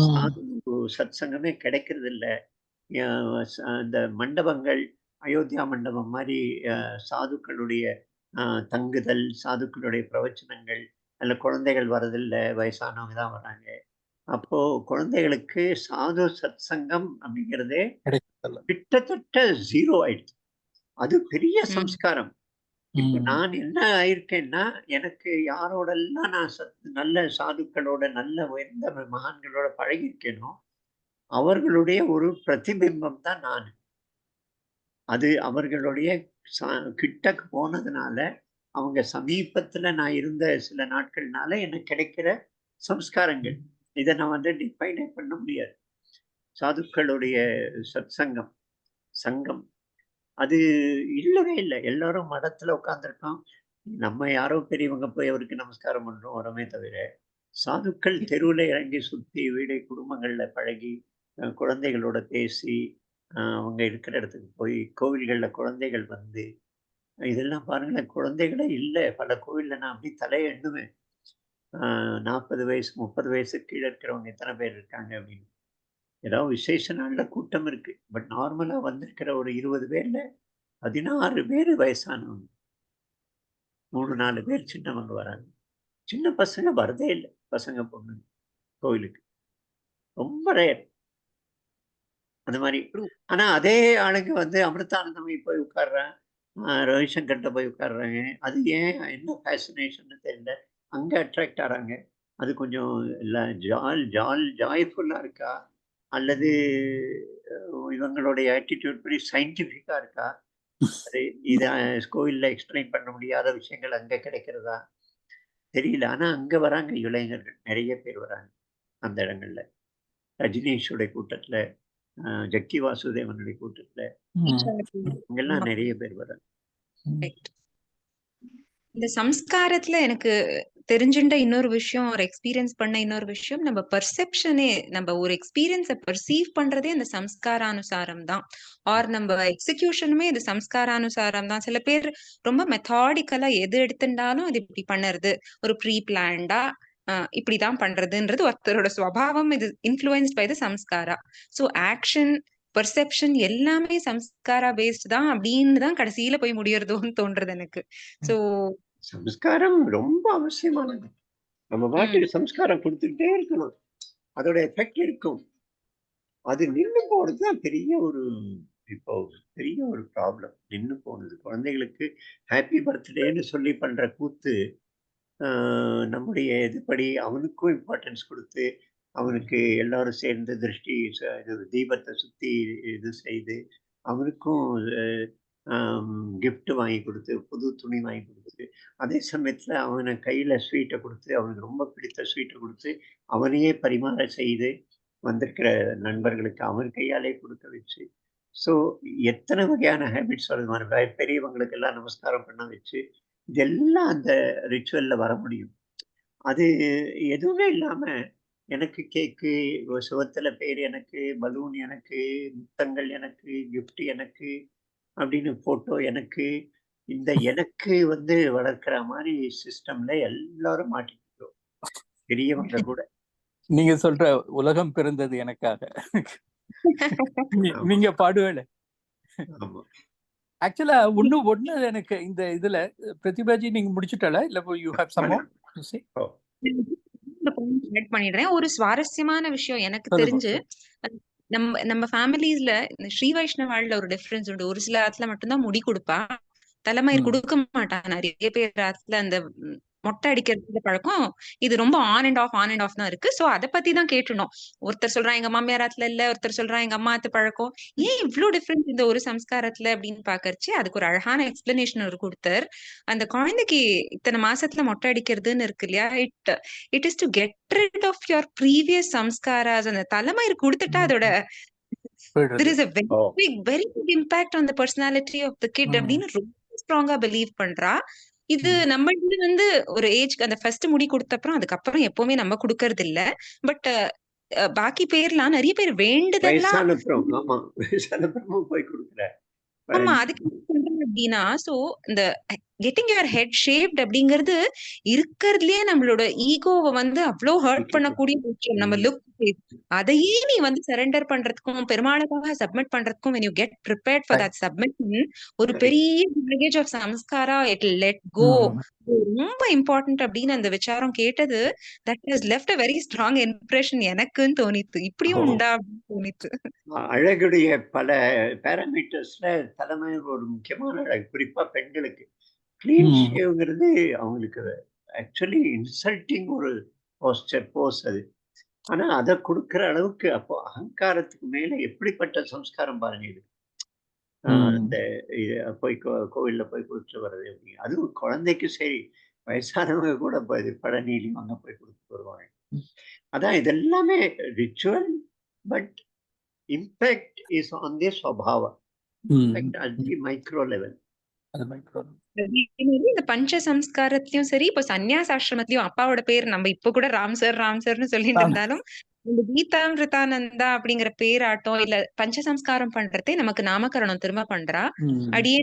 சாது சத்சங்கமே கிடைக்கிறது இல்லை. இந்த மண்டபங்கள், அயோத்தியா மண்டபம் மாதிரி சாதுக்களுடைய தங்குதல், சாதுக்களுடைய பிரவச்சனங்கள், அதில் குழந்தைகள் வரதில்லை, வயசானவங்க தான் வராங்க. அப்போ குழந்தைகளுக்கு சாது சத்சங்கம் அப்படிங்கிறதே கிட்டத்தட்ட 0 ஆயிடுச்சு. அது பெரிய சம்ஸ்காரம். இப்ப நான் என்ன ஆயிருக்கேன்னா, எனக்கு யாரோடெல்லாம் நான் நல்ல சாதுக்களோட, நல்ல உயர்ந்த மகான்களோட பழகிருக்கேனோ அவர்களுடைய ஒரு பிரதிபிம்பம் தான் நான். அது அவர்களுடைய கிட்டக்கு போனதுனால, அவங்க சமீபத்துல நான் இருந்த சில நாட்கள்னால எனக்கு கிடைக்கிற சம்ஸ்காரங்கள். இதை நான் வந்து டிஃபைனே பண்ண முடியாது. சாதுக்களுடைய சத்சங்கம், சங்கம் அது இல்லவே இல்லை. எல்லாரும் மடத்துல உட்கார்ந்துருக்கோம், நம்ம யாரோ பெரியவங்க போய் அவருக்கு நமஸ்காரம் பண்றோம் வரமே தவிர, சாதுக்கள் தெருவில் இறங்கி சுற்றி வீடு குடும்பங்கள்ல பழகி, குழந்தைகளோட பேசி, அவங்க இருக்கிற இடத்துக்கு போய், கோவில்கள்ல குழந்தைகள் வந்து, இதெல்லாம் பாருங்களேன், குழந்தைகளே இல்லை பல கோவில்ல. நான் அப்படி தலையை எண்ணுவேன், 40 வயசு 30 வயசு கீழே இருக்கிறவங்க எத்தனை பேர் இருக்காங்க அப்படின்னு. ஏதாவது விசேஷ நாள்ல கூட்டம் இருக்கு, பட் நார்மலா வந்திருக்கிற ஒரு 20 பேர்ல 16 பேர் வயசானவங்க, 3-4 பேர் சின்னவங்க வராங்க. சின்ன பசங்க வரதே இல்லை, பசங்க பொண்ணுங்க கோவிலுக்கு ரொம்ப ரேர் அந்த மாதிரி. ஆனா அதே ஆளுங்க வந்து அமிர்தானந்தமி போய் உட்கார்றான், ரவிசங்கர்கிட்ட போய் உட்கார்றாங்க. அது ஏன் என்ன ஃபேசினேஷன் தெரியல, அங்க அட்ராக்ட் ஆறாங்க. அது கொஞ்சம் ஜாய்ஃபுல்லா இருக்கா, அல்லது இவங்களுடைய ஆட்டிடியூட் படி சயின்டிஃபிக்கா இருக்கா, அது இதை கோவில்ல எக்ஸ்பிளைன் பண்ண முடியாத விஷயங்கள் அங்க கிடைக்கிறதா தெரியல. ஆனா அங்க வராங்க இளைஞர்கள், நிறைய பேர் வராங்க அந்த இடங்கள்ல. ரஜினீஷோட கூட்டத்துல ஜக்கி வாசுதேவனுடைய கூட்டத்துல இங்கெல்லாம் நிறைய பேர் வராங்க. Right. இந்த சம்ஸ்காரத்துல எனக்கு தெரிஞ்சுட்ட இன்னொரு விஷயம், ஒரு எக்ஸ்பீரியன்ஸ் பண்ண இன்னொரு விஷயம், நம்ம பர்செப்ஷனே, நம்ம ஒரு எக்ஸ்பீரியன்ஸை பர்சீவ் பண்றதே அந்த சம்ஸ்காரானுசாரம் தான். ஆர் நம்ம எக்ஸிகியூஷனுமே இது சம்ஸ்காரானுசாரம் தான். சில பேர் ரொம்ப மெத்தாடிக்கலா எது எடுத்துட்டாலும் அது இப்படி பண்ணுறது, ஒரு ப்ரீ பிளான்டா இப்படிதான் பண்றதுன்றது ஒருத்தரோட சுவாவம். இது influenced by the samskara. So action, perception எல்லாமே சம்ஸ்காரா பேஸ்ட் தான் அப்படின்னு தான் கடைசியில போய் முடியறதோன்னு தோன்றது எனக்கு. ஸோ சம்ஸ்காரம் ரொம்ப அவசியமானது. நம்ம பாட்டுக்கு சம்ஸ்காரம் கொடுத்துக்கிட்டே இருக்கணும், அதோட எஃபெக்ட் இருக்கும். அது நின்று போறதுதான் பெரிய ஒரு ப்ராப்ளம். நின்று போனது. குழந்தைகளுக்கு ஹாப்பி பர்த்டேன்னு சொல்லி பண்ற கூத்து, நம்முடைய இதுபடி அவனுக்கும் இம்பார்ட்டன்ஸ் கொடுத்து, அவனுக்கு எல்லாரும் சேர்ந்து தீபத்தை சுத்தி இது செய்து, அவனுக்கும் கிஃப்ட் வாங்கி கொடுத்து, புது துணி வாங்கி கொடுத்து, அதே சமயத்துல அவனை கையில ஸ்வீட்டை கொடுத்து, அவனுக்கு ரொம்ப பிடித்த ஸ்வீட்டை கொடுத்து, அவனையே பரிமாற செய்து, வந்திருக்கிற நண்பர்களுக்கு அவன் கையாலே கொடுக்க வச்சு, ஸோ எத்தனை வகையான ஹேபிட்ஸ் வருது மாதிரி பெரியவங்களுக்கு எல்லாம் நமஸ்காரம் பண்ண வச்சு, இதெல்லாம் அந்த ரிச்சுவல்ல வர முடியும். அது எதுவுமே இல்லாம எனக்கு கேக்கு, சுவத்துல பேர் எனக்கு, பலூன் எனக்கு, முத்தங்கள் எனக்கு, கிஃப்ட் எனக்கு அப்படின்னு போட்டோ எனக்கு, இந்த எனக்கு வளர்க்கிற மாதிரி சிஸ்டம்ல எல்லாரும் மாட்டிக்கிட்டோம், பெரியவங்க கூட. நீங்க சொல்ற உலகம் பிறந்தது எனக்காக நீங்க பாடுவேல. ஆக்சுவலா ஒண்ணு எனக்கு இந்த இதுல பிரதிபாஜி நீங்க முடிச்சுட்டால இல்ல you have some more to say? Add பண்ணிடுறேன். ஒரு சுவாரஸ்யமான விஷயம் எனக்கு தெரிஞ்சு, நம்ம ஃபேமிலிஸ்ல இந்த ஸ்ரீ வைஷ்ணவாழ்ல ஒரு டிஃபரன்ஸ் உண்டு. ஒரு சில ஆத்துல மட்டும்தான் முடி கொடுப்பா, தலைமயிர் கொடுக்க மாட்டாங்க. நிறைய பேர் ஆத்துல அந்த மொட்டை அடிக்கிறது பழக்கம். இது ரொம்ப ஆன் அண்ட் ஆஃப் தான் இருக்கு. சோ அதை பத்தி தான் கேட்டுனோம். ஒருத்தர் சொல்றான் எங்க மாமியார் ஆத்துல இல்ல, ஒருத்தர் சொல்றான் எங்க அம்மா ஆத்து பழக்கம். ஏன் இவ்வளவு டிஃபரன்ஸ் இந்த ஒரு சம்ஸ்காரத்துல அப்படின்னு பாக்கறச்சு, அதுக்கு ஒரு அழகான எக்ஸ்பிளனேஷன் ஒரு கொடுத்தார். அந்த குழந்தைக்கு இத்தனை மாசத்துல மொட்டை அடிக்கிறதுன்னு இருக்கு இல்லையா, it is to get rid of your previous சம்ஸ்காராஸ். அந்த தலைமயிர் கொடுத்துட்டா அதோட there is a very big impact on the personality of the kid அப்படின்னு ரொம்ப ஸ்ட்ராங்கா பிலீவ் பண்றா. இது நம்ம ஒரு ஏஜ்க்கு அந்த ஃபர்ஸ்ட் முடி கொடுத்த அப்புறம் அதுக்கப்புறம் எப்பவுமே நம்ம கொடுக்கறது இல்ல. பட் பாக்கி பேர்லாம் நிறைய பேர் வேண்டுதெல்லாம் ஆமா அதுக்கு அப்படின்னா, சோ இந்த கெட்டிங் யுவர் ஹெட் ஷேப்ட் அப்படிங்கிறது இருக்கிறதுலயே நம்மளோட ஈகோவை அவ்வளோ ஹர்ட் பண்ணக்கூடிய விஷயம். நம்ம லுக் அதையே நீ சரண்டர் பண்றதுக்கும் பெருமாளுக்காக சப்மிட் பண்றதுக்கும் when you get prepared for that submission, ஒரு பெரிய baggage of samskara it let go ரொம்ப இம்பார்ட்டன்ட் அப்படின்னு அந்த விசாரம் கேட்டது. That has left a very strong impression எனக்குன்னு தோணித்து. இப்படியும் உண்டா அப்படின்னு தோணித்து. அழகுடைய பல பேராமீட்டர்ஸ்ல தலைமையில் ஒரு முக்கியமான அழகு, குறிப்பா பெண்களுக்கு கிளீன் ஷேவ்ங்கிறது அவங்களுக்கு ஆக்சுவலி இன்சல்ட்டிங் ஒரு போஸ் அது. ஆனா அதை கொடுக்கிற அளவுக்கு அப்போ அகங்காரத்துக்கு மேல எப்படிப்பட்ட சம்ஸ்காரம் பாருங்க இது. இந்த போய் கோவில்ல போய் கொடுத்துட்டு வர்றது அப்படிங்க, அதுவும் குழந்தைக்கு சரி, வயசானவங்க கூட பழனிலையும் அங்க போய் கொடுத்துட்டு வருவாங்க. அதான் இதெல்லாமே ritual, but impact is on the swabhava, impact at the micro level. இந்த பஞ்ச சம்ஸ்காரத்திலயும் சரி, இப்ப சன்னியாச ஆசிரமத்திலயும் அப்பாவோட பேர் நம்ம இப்ப கூட ராம் சார்னு சொல்லிட்டு இருந்தாலும், இந்த கீதாமிருதானந்தா அப்படிங்கிற பேராட்டம் இல்ல பஞ்ச சம்ஸ்காரம் பண்றதே நமக்கு நாமகரணம் திரும்ப பண்றா. அடியே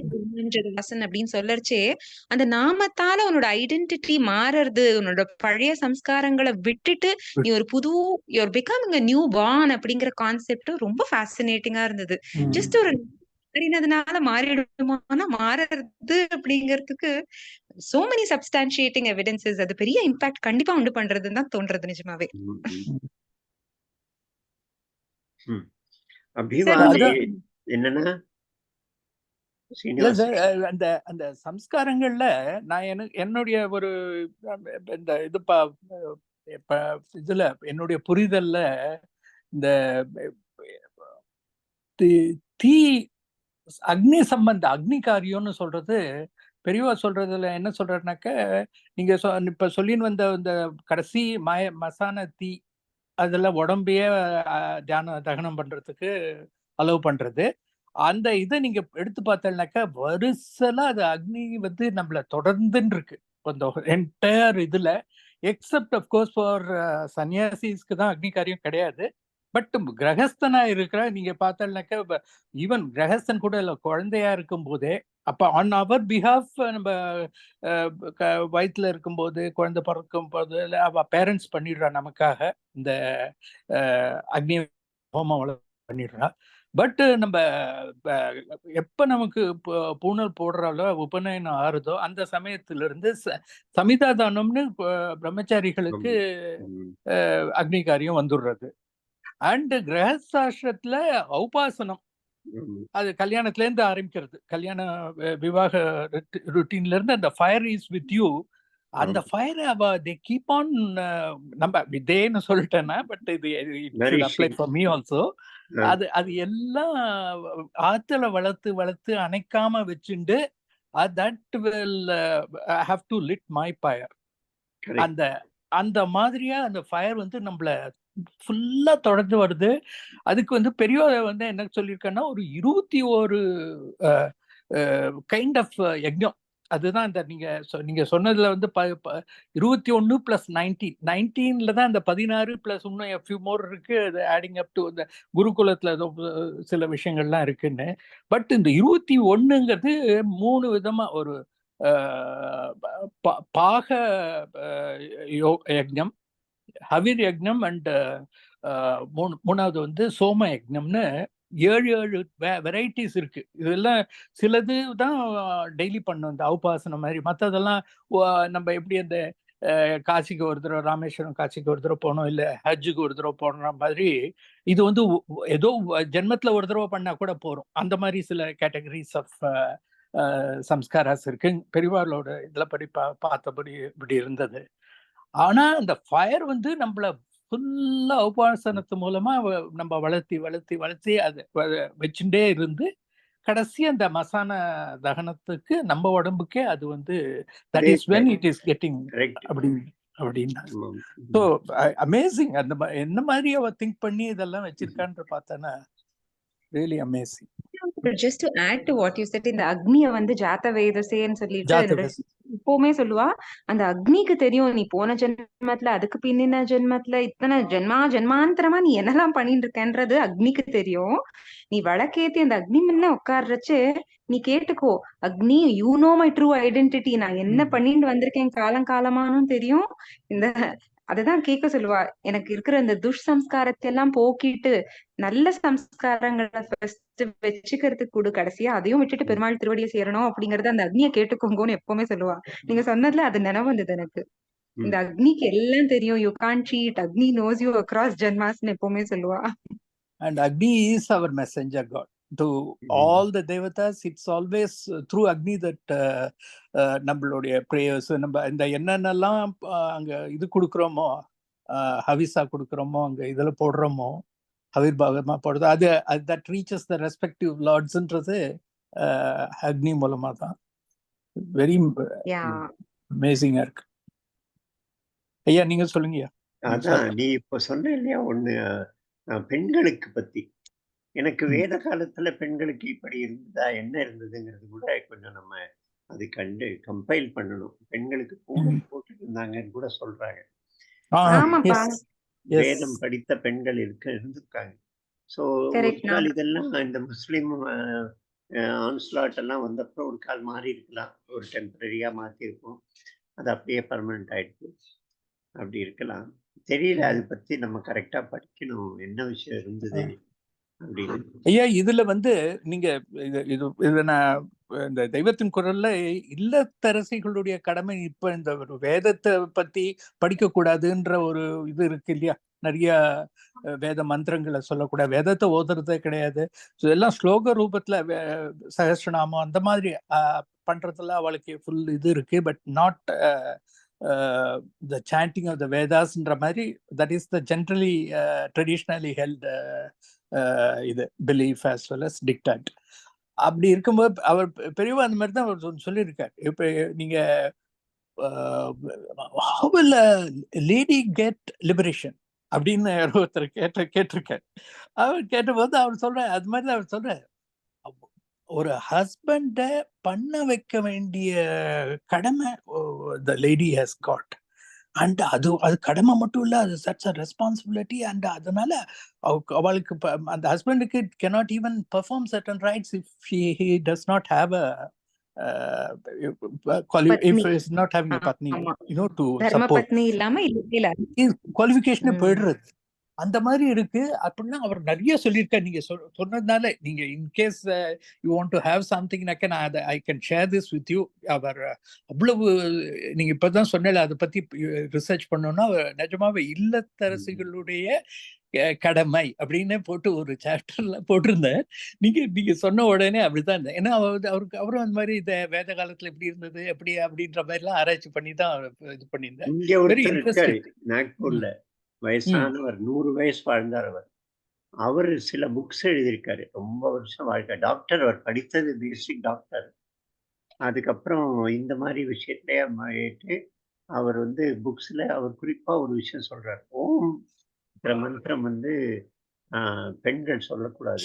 வாசன் அப்படின்னு சொல்லச்சே அந்த நாமத்தால உன்னோட ஐடென்டிட்டி மாறுறது, உன்னோட பழைய சம்ஸ்காரங்களை விட்டுட்டு நீ ஒரு புது you're becoming a new born அப்படிங்கிற கான்செப்ட் ரொம்ப ஃபேசினேட்டிங்கா இருந்தது. ஜஸ்ட் ஒரு மாறினதுனால மாறிடுமானா மாறுறது அப்படிங்கிறதுக்கு so many substantiating evidences, அது பெரிய இம்பாக்ட் கண்டிப்பா உண்டு பண்றதுன்னு தான் தோன்றது நிஜமாவே. என்னன்னா அந்த அந்த சம்ஸ்காரங்கள்ல நான் என்னுடைய ஒரு இந்த இதுல என்னுடைய புரிதல்ல இந்த தீ அக்னி சம்பந்த அக்னி காரியம்னு சொல்றது பெரியவா சொல்றதுல என்ன சொல்றதுனாக்க, நீங்க இப்ப சொல்லின்னு வந்த இந்த கடைசி மசான தீ அதெல்லாம் உடம்பையே தகனம் பண்றதுக்கு அலோவ் பண்றது. அந்த இதை நீங்க எடுத்து பார்த்தீங்கன்னாக்கா வருசலா அது அக்னி வந்து நம்மள தொடர்ந்துன்னு இருக்கு அந்த என்டையர் இதுல. எக்ஸப்ட் அப்கோர்ஸ் ஃபார் சன்னியாசிஸ்க்கு தான் அக்னி காரியம் கிடையாது. பட் கிரகஸ்தனா இருக்கிற நீங்க பார்த்தோம்னாக்கா ஈவன் கிரகஸ்தன் கூட இல்லை, குழந்தையா இருக்கும் போதே அப்ப ஆன் அவர் பிஹாஃப் நம்ம வயிற்றுல இருக்கும்போது குழந்தை பிறக்கும் போது அவ பேரண்ட்ஸ் பண்ணிடுறா நமக்காக இந்த அக்னி ஹோமம் பண்ணிடுறா. பட் நம்ம எப்ப நமக்கு பூணல் போடுறாலோ உபநயனம் ஆறுதோ அந்த சமயத்துல இருந்து சமிதாதானம்னு பிரம்மச்சாரிகளுக்கு அக்னி காரியம் வந்துடுறது. அண்ட் கிரகஸ்தாசிரத்துல ஔபாசனம் அது கல்யாணத்துல இருந்து ஆரம்பிக்கிறது. கல்யாண விவாக ருட்டீன்ல இருந்து அந்த ஃபயர் இஸ் வித் யூ, அந்த ஃபயர் தே கீப் ஆன். நம்ம விதேன்னு சொல்லிட்டேன்னா பட் இது அப்ளை ஃபார் மீ ஆல்சோ. அது எல்லாம் ஆத்துல வளர்த்து அணைக்காம வச்சுண்டு that will have to lit my fire. அந்த மாதிரியா அந்த ஃபயர் வந்து நம்மள ஃபுல்லா தொடர்ந்து வருது. அதுக்கு வந்து பெரியவங்க வந்து என்ன சொல்லியிருக்கேன்னா ஒரு 21 கைண்ட் ஆஃப் யஜ்ஞம். அதுதான் இந்த நீங்க சொன்னதுல வந்து 21 + 19 தான் இந்த 16 + இன்னும் ஃபியூ மோர் இருக்கு. அது ஆடிங் அப் டு இந்த குருகுலத்துல சில விஷயங்கள்லாம் இருக்குன்னு. பட் இந்த 21ங்கிறது 3 விதமா ஒரு பாக யஜ்ஞம், ஹவிர் யஜ்ஞம் அண்ட் மூணாவது வந்து சோம யஜ்ஞம்னு 7 வெரைட்டிஸ் இருக்கு. இதெல்லாம் சிலது தான் டெய்லி பண்ணும் இந்த ஔபாசனம் மாதிரி. மற்றதெல்லாம் நம்ம எப்படி அந்த காசிக்கு ஒரு தடவை, ராமேஸ்வரம் காசிக்கு ஒரு தடவை போனோம், இல்லை ஹஜ்ஜுக்கு ஒரு தடவை போடுற மாதிரி இது வந்து ஏதோ ஜென்மத்தில் ஒரு தடவை பண்ணா கூட போறோம். அந்த மாதிரி சில கேட்டகரிஸ் ஆஃப் சம்ஸ்காராஸ் இருக்கு. பெரியவாளோட இதில் பார்த்தபடி இப்படி இருந்தது. ஆனா அந்த ஃபயர் வந்து நம்மள ஃபுல்லா உபாசனத்து மூலமா நம்ம வளர்த்தி அதை வச்சுட்டே இருந்து கடைசி அந்த மசான தகனத்துக்கு நம்ம உடம்புக்கே அது வந்து that is when it is getting அப்படின்னா. So amazing. அந்த என்ன மாதிரி அவ திங்க் பண்ணி இதெல்லாம் வச்சிருக்கான்ற பார்த்தனா really amazing. Just to add to what you said, இந்த அக்னிய வந்து ஜாத வேதசேன்னு சொல்லிட்டு எப்பவுமே சொல்லுவா. அந்த அக்னிக்கு தெரியும் நீ போன ஜென்மத்துல, அதுக்கு பின்னின ஜென்மத்துல, இத்தனை ஜென்மாந்தரமா நீ என்னெல்லாம் பண்ணிட்டு இருக்கன்றது அக்னிக்கு தெரியும். நீ வழக்கேத்தி அந்த அக்னி முன்ன உட்கார்றச்சு நீ கேட்டுக்கோ, அக்னி you know my true identity, நான் என்ன பண்ணிட்டு வந்திருக்கேன் காலங்காலமானும் தெரியும். இந்த அததான் கேட்க சொல்லுவா. எனக்கு இருக்கிற இந்த துஷ்சம்ஸ்காரத்தை எல்லாம் போக்கிட்டு நல்ல சம்ஸ்காரங்களை வச்சுக்கிறதுக்கு கூடு, கடைசியா அதையும் விட்டுட்டு பெருமாள் திருவடியை சேரணும் அப்படிங்கறது அந்த அக்னியை கேட்டுக்கோங்கன்னு எப்பவுமே சொல்லுவா. நீங்க சொன்னதுல அது நினைவு வந்தது எனக்கு. இந்த அக்னிக்கு எல்லாம் தெரியும், you can't seat, Agni nose you across ஜென்மாஸ்னு எப்பவுமே சொல்லுவா. And Agni is our messenger God to all the devatas. It's always through Agni that நம்மளுடைய prayers, நம்ம இந்த என்னென்னலாம் அங்க இது கொடுக்குறோமோ, ஹவிசா கொடுக்குறோமோ, அங்க இதில் போடுறோமோ, ஹவிர் பாகமா போடுறது, அது that reaches the respective lordsன்றது அக்னி மூலமா தான். வெரி அமேசிங்கா இருக்கு. ஐயா நீங்க சொல்லுங்கய்யா. அதான் நீ இப்போ சொன்ன இல்லையா ஒண்ணு, பெண்களுக்கு பத்தி. எனக்கு வேத காலத்துல பெண்களுக்கு இப்படி இருந்ததா, என்ன இருந்ததுங்கிறது கூட கொஞ்சம் நம்ம அது கம்பைல் பண்ணணும். பெண்களுக்கு பூணல் போட்டு இருந்தாங்கன்னு கூட சொல்றாங்க. வேதம் படித்த பெண்கள் இருந்திருக்காங்க. ஸோ ஒரு கால் இதெல்லாம் இந்த முஸ்லீம் ஆன்ஸ்லாட் எல்லாம் வந்தப்போ ஒரு கால் மாறி இருக்கலாம், ஒரு டெம்பரரியா மாற்றி இருக்கும், அது அப்படியே பர்மனெண்ட் ஆயிடுச்சு, அப்படி இருக்கலாம், தெரியல. அதை பத்தி நம்ம கரெக்டா படிக்கணும், என்ன விஷயம் இருந்தது அப்படின்னு. ஐயா இதுல வந்து நீங்க இது நான் இந்த தெய்வத்தின் குரல்ல இல்லத்தரசிகளுடைய கடமை இப்ப இந்த ஒரு வேதத்தை பத்தி படிக்க கூடாதுன்ற ஒரு இது இருக்கு இல்லையா. நிறைய வேத மந்திரங்களை சொல்லக்கூடாது, வேதத்தை ஓதுறதே கிடையாது, எல்லாம் ஸ்லோக ரூபத்துல சகஸ்ரநாமம் அந்த மாதிரி பண்றதுல அவளுக்கு ஃபுல் இது இருக்கு. But not the chanting of the Vedasன்ற மாதிரி that is the generally traditionally held இது belief as well as dictate. அப்படி இருக்கும்போது அவர் பெரியவா அந்த மாதிரி தான் அவர் சொல்லியிருக்காரு. இப்போ நீங்க how will a lady get liberation? அப்படின்னு யாரோ ஒருத்தர் கேட்டிருக்காரு. அவர் கேட்டபோது அவர் சொல்ற அது மாதிரி அவர் சொல்ற ஒரு ஹஸ்பண்ட பண்ண வைக்க வேண்டிய கடமை the lady has got. And அது கடமை மட்டும் இல்ல, அது சட்ஸ் அ ரெஸ்பான்சிபிலிட்டி. அண்ட் அதனால அவளுக்கு அந்த ஹஸ்பண்டுக்கு cannot even perform certain rights if he does not have a if he is not having a patni, to தர்ம support. பத்னி இல்லாம இல்ல குவாலிஃபிகேஷனே போயிடுறது. அந்த மாதிரி இருக்கு அப்படின்னா அவர் நிறைய சொல்லியிருக்காரு. நீங்க சொன்னதுனால நீங்க in case you want to have something I can share this with you. அவர் அவ்வளவு நீங்க இப்பதான் சொன்னல அதை பத்தி ரிசர்ச் பண்ணோம்னா நிஜமாவே இல்லத்தரசிகளுடைய கடமை அப்படின்னு போட்டு ஒரு சாப்டர்ல போட்டிருந்தேன். நீங்க சொன்ன உடனே அப்படிதான் இருந்தேன். ஏன்னா அவரும் அந்த மாதிரி இந்த வேத காலத்துல எப்படி இருந்தது எப்படி அப்படின்ற மாதிரி எல்லாம் ஆராய்ச்சி பண்ணி தான் இது பண்ணியிருந்தேன். இங்க ஒருத்தர் இருக்காரு நாக்பூர்ல, வயசானவர், 100 வயசு வாழ்ந்தார் அவர். அவர் சில புக்ஸ் எழுதியிருக்காரு. ரொம்ப வருஷம் வாழ்க்கை டாக்டர். அவர் படித்தது பேசிக் டாக்டர். அதுக்கப்புறம் இந்த மாதிரி விஷயத்திலே அவர் வந்து புக்ஸ்ல அவர் குறிப்பா ஒரு விஷயம் சொல்றார். ஓம் மந்திரம் வந்து பெண்கள் சொல்லக்கூடாது,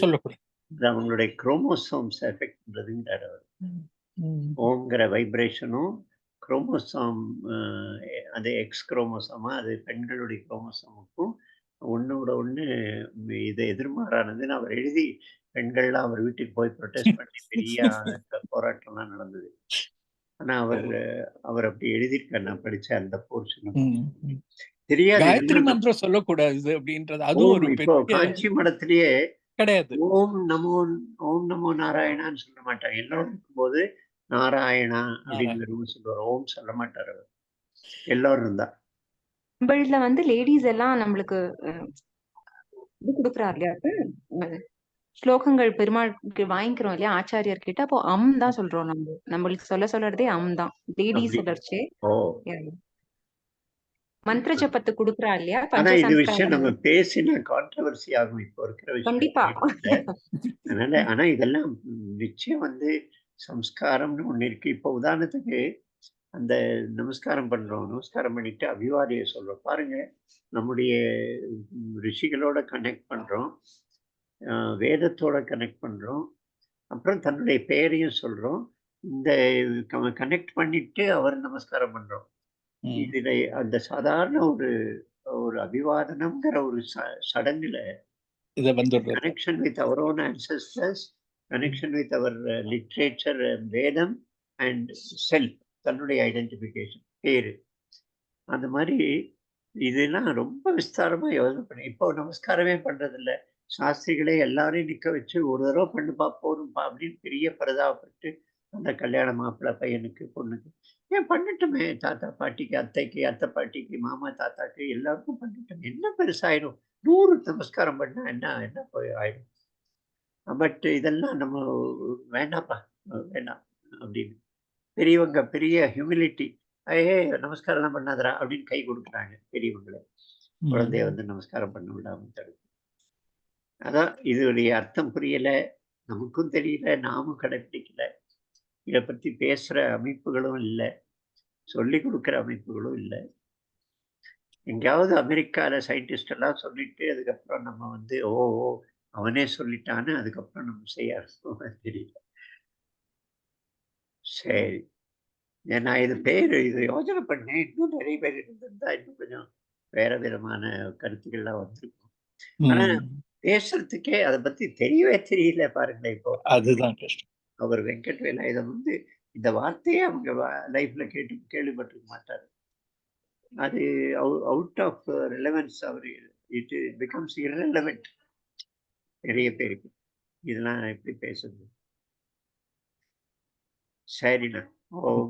அது அவங்களுடைய குரோமோசோம்ஸ் எஃபெக்ட் பண்றதுங்கிறார் அவர். ஓம்ங்கிற வைப்ரேஷனும் குரோமோசோம், அது எக்ஸ் குரோமோசோமா, அது பெண்களுடைய குரோமோசோமுக்கும் ஒன்னோட ஒன்று இது எதிர்மாறானதுன்னு அவர் எழுதி, பெண்கள்லாம் அவர் வீட்டுக்கு போய் ப்ரொடெஸ்ட் பண்ணி பெரிய போராட்டம்லாம் நடந்தது. ஆனா அவர் அப்படி எழுதியிருக்காரு. நான் படிச்ச அந்த போர்ஷன் தெரியாது. காயத்ரி மந்திரம் சொல்லக்கூடாது அப்படின்றது அதுவும் ஒரு இப்போ காஞ்சி மடத்திலேயே கிடையாது. ஓம் நமோ நாராயணான்னு சொல்ல மாட்டாங்க. எல்லாரும் இருக்கும்போது நாராயணா அப்படின்னு சொல்லுவார். ஓம் சொல்ல மாட்டார் அவர். எல்லாரும் இருந்தா நம்மள வந்து லேடிஸ் எல்லாம் நம்மளுக்கு இது கொடுக்குறாரு இல்லையா ஸ்லோகங்கள் பெருமாளுக்கு வாங்கிக்கிறோம் இல்லையா ஆச்சாரியர் கிட்ட. அப்போ தான் சொல்றோம். நம்மளுக்கு சொல்றதே தான் லேடிஸ் சொல்லர்ச்சே. மந்திர ஜபத்து குடுக்குறா இல்லையா. ஆனா இது விஷயம் நம்ம பேசின கான்ட்ரவர்சி ஆகும் இப்போ இருக்கிற விஷயம். கண்டிப்பா. அதனால ஆனா இதெல்லாம் நிச்சயம் வந்து சம்ஸ்காரம்னு ஒண்ணு இருக்கு. இப்போ உதாரணத்துக்கு அந்த நமஸ்காரம் பண்றோம், நமஸ்காரம் பண்ணிட்டு அபிவாதியை சொல்றோம் பாருங்க. நம்முடைய ரிஷிகளோட கனெக்ட் பண்றோம், வேதத்தோட கனெக்ட் பண்றோம், அப்புறம் தன்னுடைய பெயரையும் சொல்றோம். இந்த கனெக்ட் பண்ணிட்டு அவர் நமஸ்காரம் பண்றோம். இதுல அந்த சாதாரண ஒரு அபிவாதனம்ங்கிற ஒரு சடங்குல connection with our own ancestors, connection with our literature, வேதம் அண்ட் செல்ஃப், தன்னுடைய ஐடென்டிஃபிகேஷன், பேரு, அந்த மாதிரி இதெல்லாம் ரொம்ப விஸ்தாரமா யோசனை பண்ணி இப்போ நமஸ்காரமே பண்றதில்ல. சாஸ்திரிகளே எல்லாரையும் நிற்க வச்சு ஒரு தடவை பண்ணுப்பா போதும்பா அப்படின்னு பெரிய பரிதாபப்பட்டு அந்த கல்யாண மாப்பிள்ளை பையனுக்கு பொண்ணுக்கு ஏன் பண்ணட்டுமே, தாத்தா பாட்டிக்கு, அத்தைக்கு, அத்தை பாட்டிக்கு, மாமா தாத்தாக்கு எல்லாருக்கும் பண்ணட்டும், என்ன பெருசாயிடும், 100 நமஸ்காரம் பண்ணா என்ன போய் ஆயிடும். பட் இதெல்லாம் நம்ம வேண்டாம்ப்பா வேண்டாம் அப்படின்னு பெரியவங்க பெரிய ஹியூமிலிட்டி, நமஸ்காரம் பண்ணாதரா அப்படின்னு கை கொடுக்குறாங்க பெரியவங்களை. குழந்தைய வந்து நமஸ்காரம் பண்ண விடாம தடுக்கும். அதான் இதோடைய அர்த்தம் புரியல, நமக்கும் தெரியல, நாமும் கடைபிடிக்கல. இதை பத்தி பேசுற அமைப்புகளும் இல்லை, சொல்லி கொடுக்குற அமைப்புகளும் இல்லை. எங்கேயாவது அமெரிக்கால சயின்டிஸ்ட் எல்லாம் சொல்லிட்டு அதுக்கப்புறம் நம்ம வந்து அவனே சொல்லிட்டான்னு அதுக்கப்புறம் நம்ம செய்ய தெரியல. சரி, நான் இது யோசனை பண்ணேன். இன்னும் நிறைய பேர் இருந்திருந்தா இன்னும் கொஞ்சம் வேற விதமான கருத்துக்கள்லாம் வந்திருக்கும். ஆனா பேசுறதுக்கே அதை பத்தி தெரியல பாருங்களேன். இப்போ அதுதான் கஷ்டம். அவர் வெங்கட் வேலாயுதம் வந்து இந்த வார்த்தையே அவங்க லைஃப்ல கேள்விப்பட்டிருக்க மாட்டாரு. அது அவுட் ஆஃப் ரிலவன்ஸ். அவர் இட் பிகம்ஸ் irrelevant நிறைய பேருக்கு. இதெல்லாம் எப்படி பேசுறது? சரிண்ணா.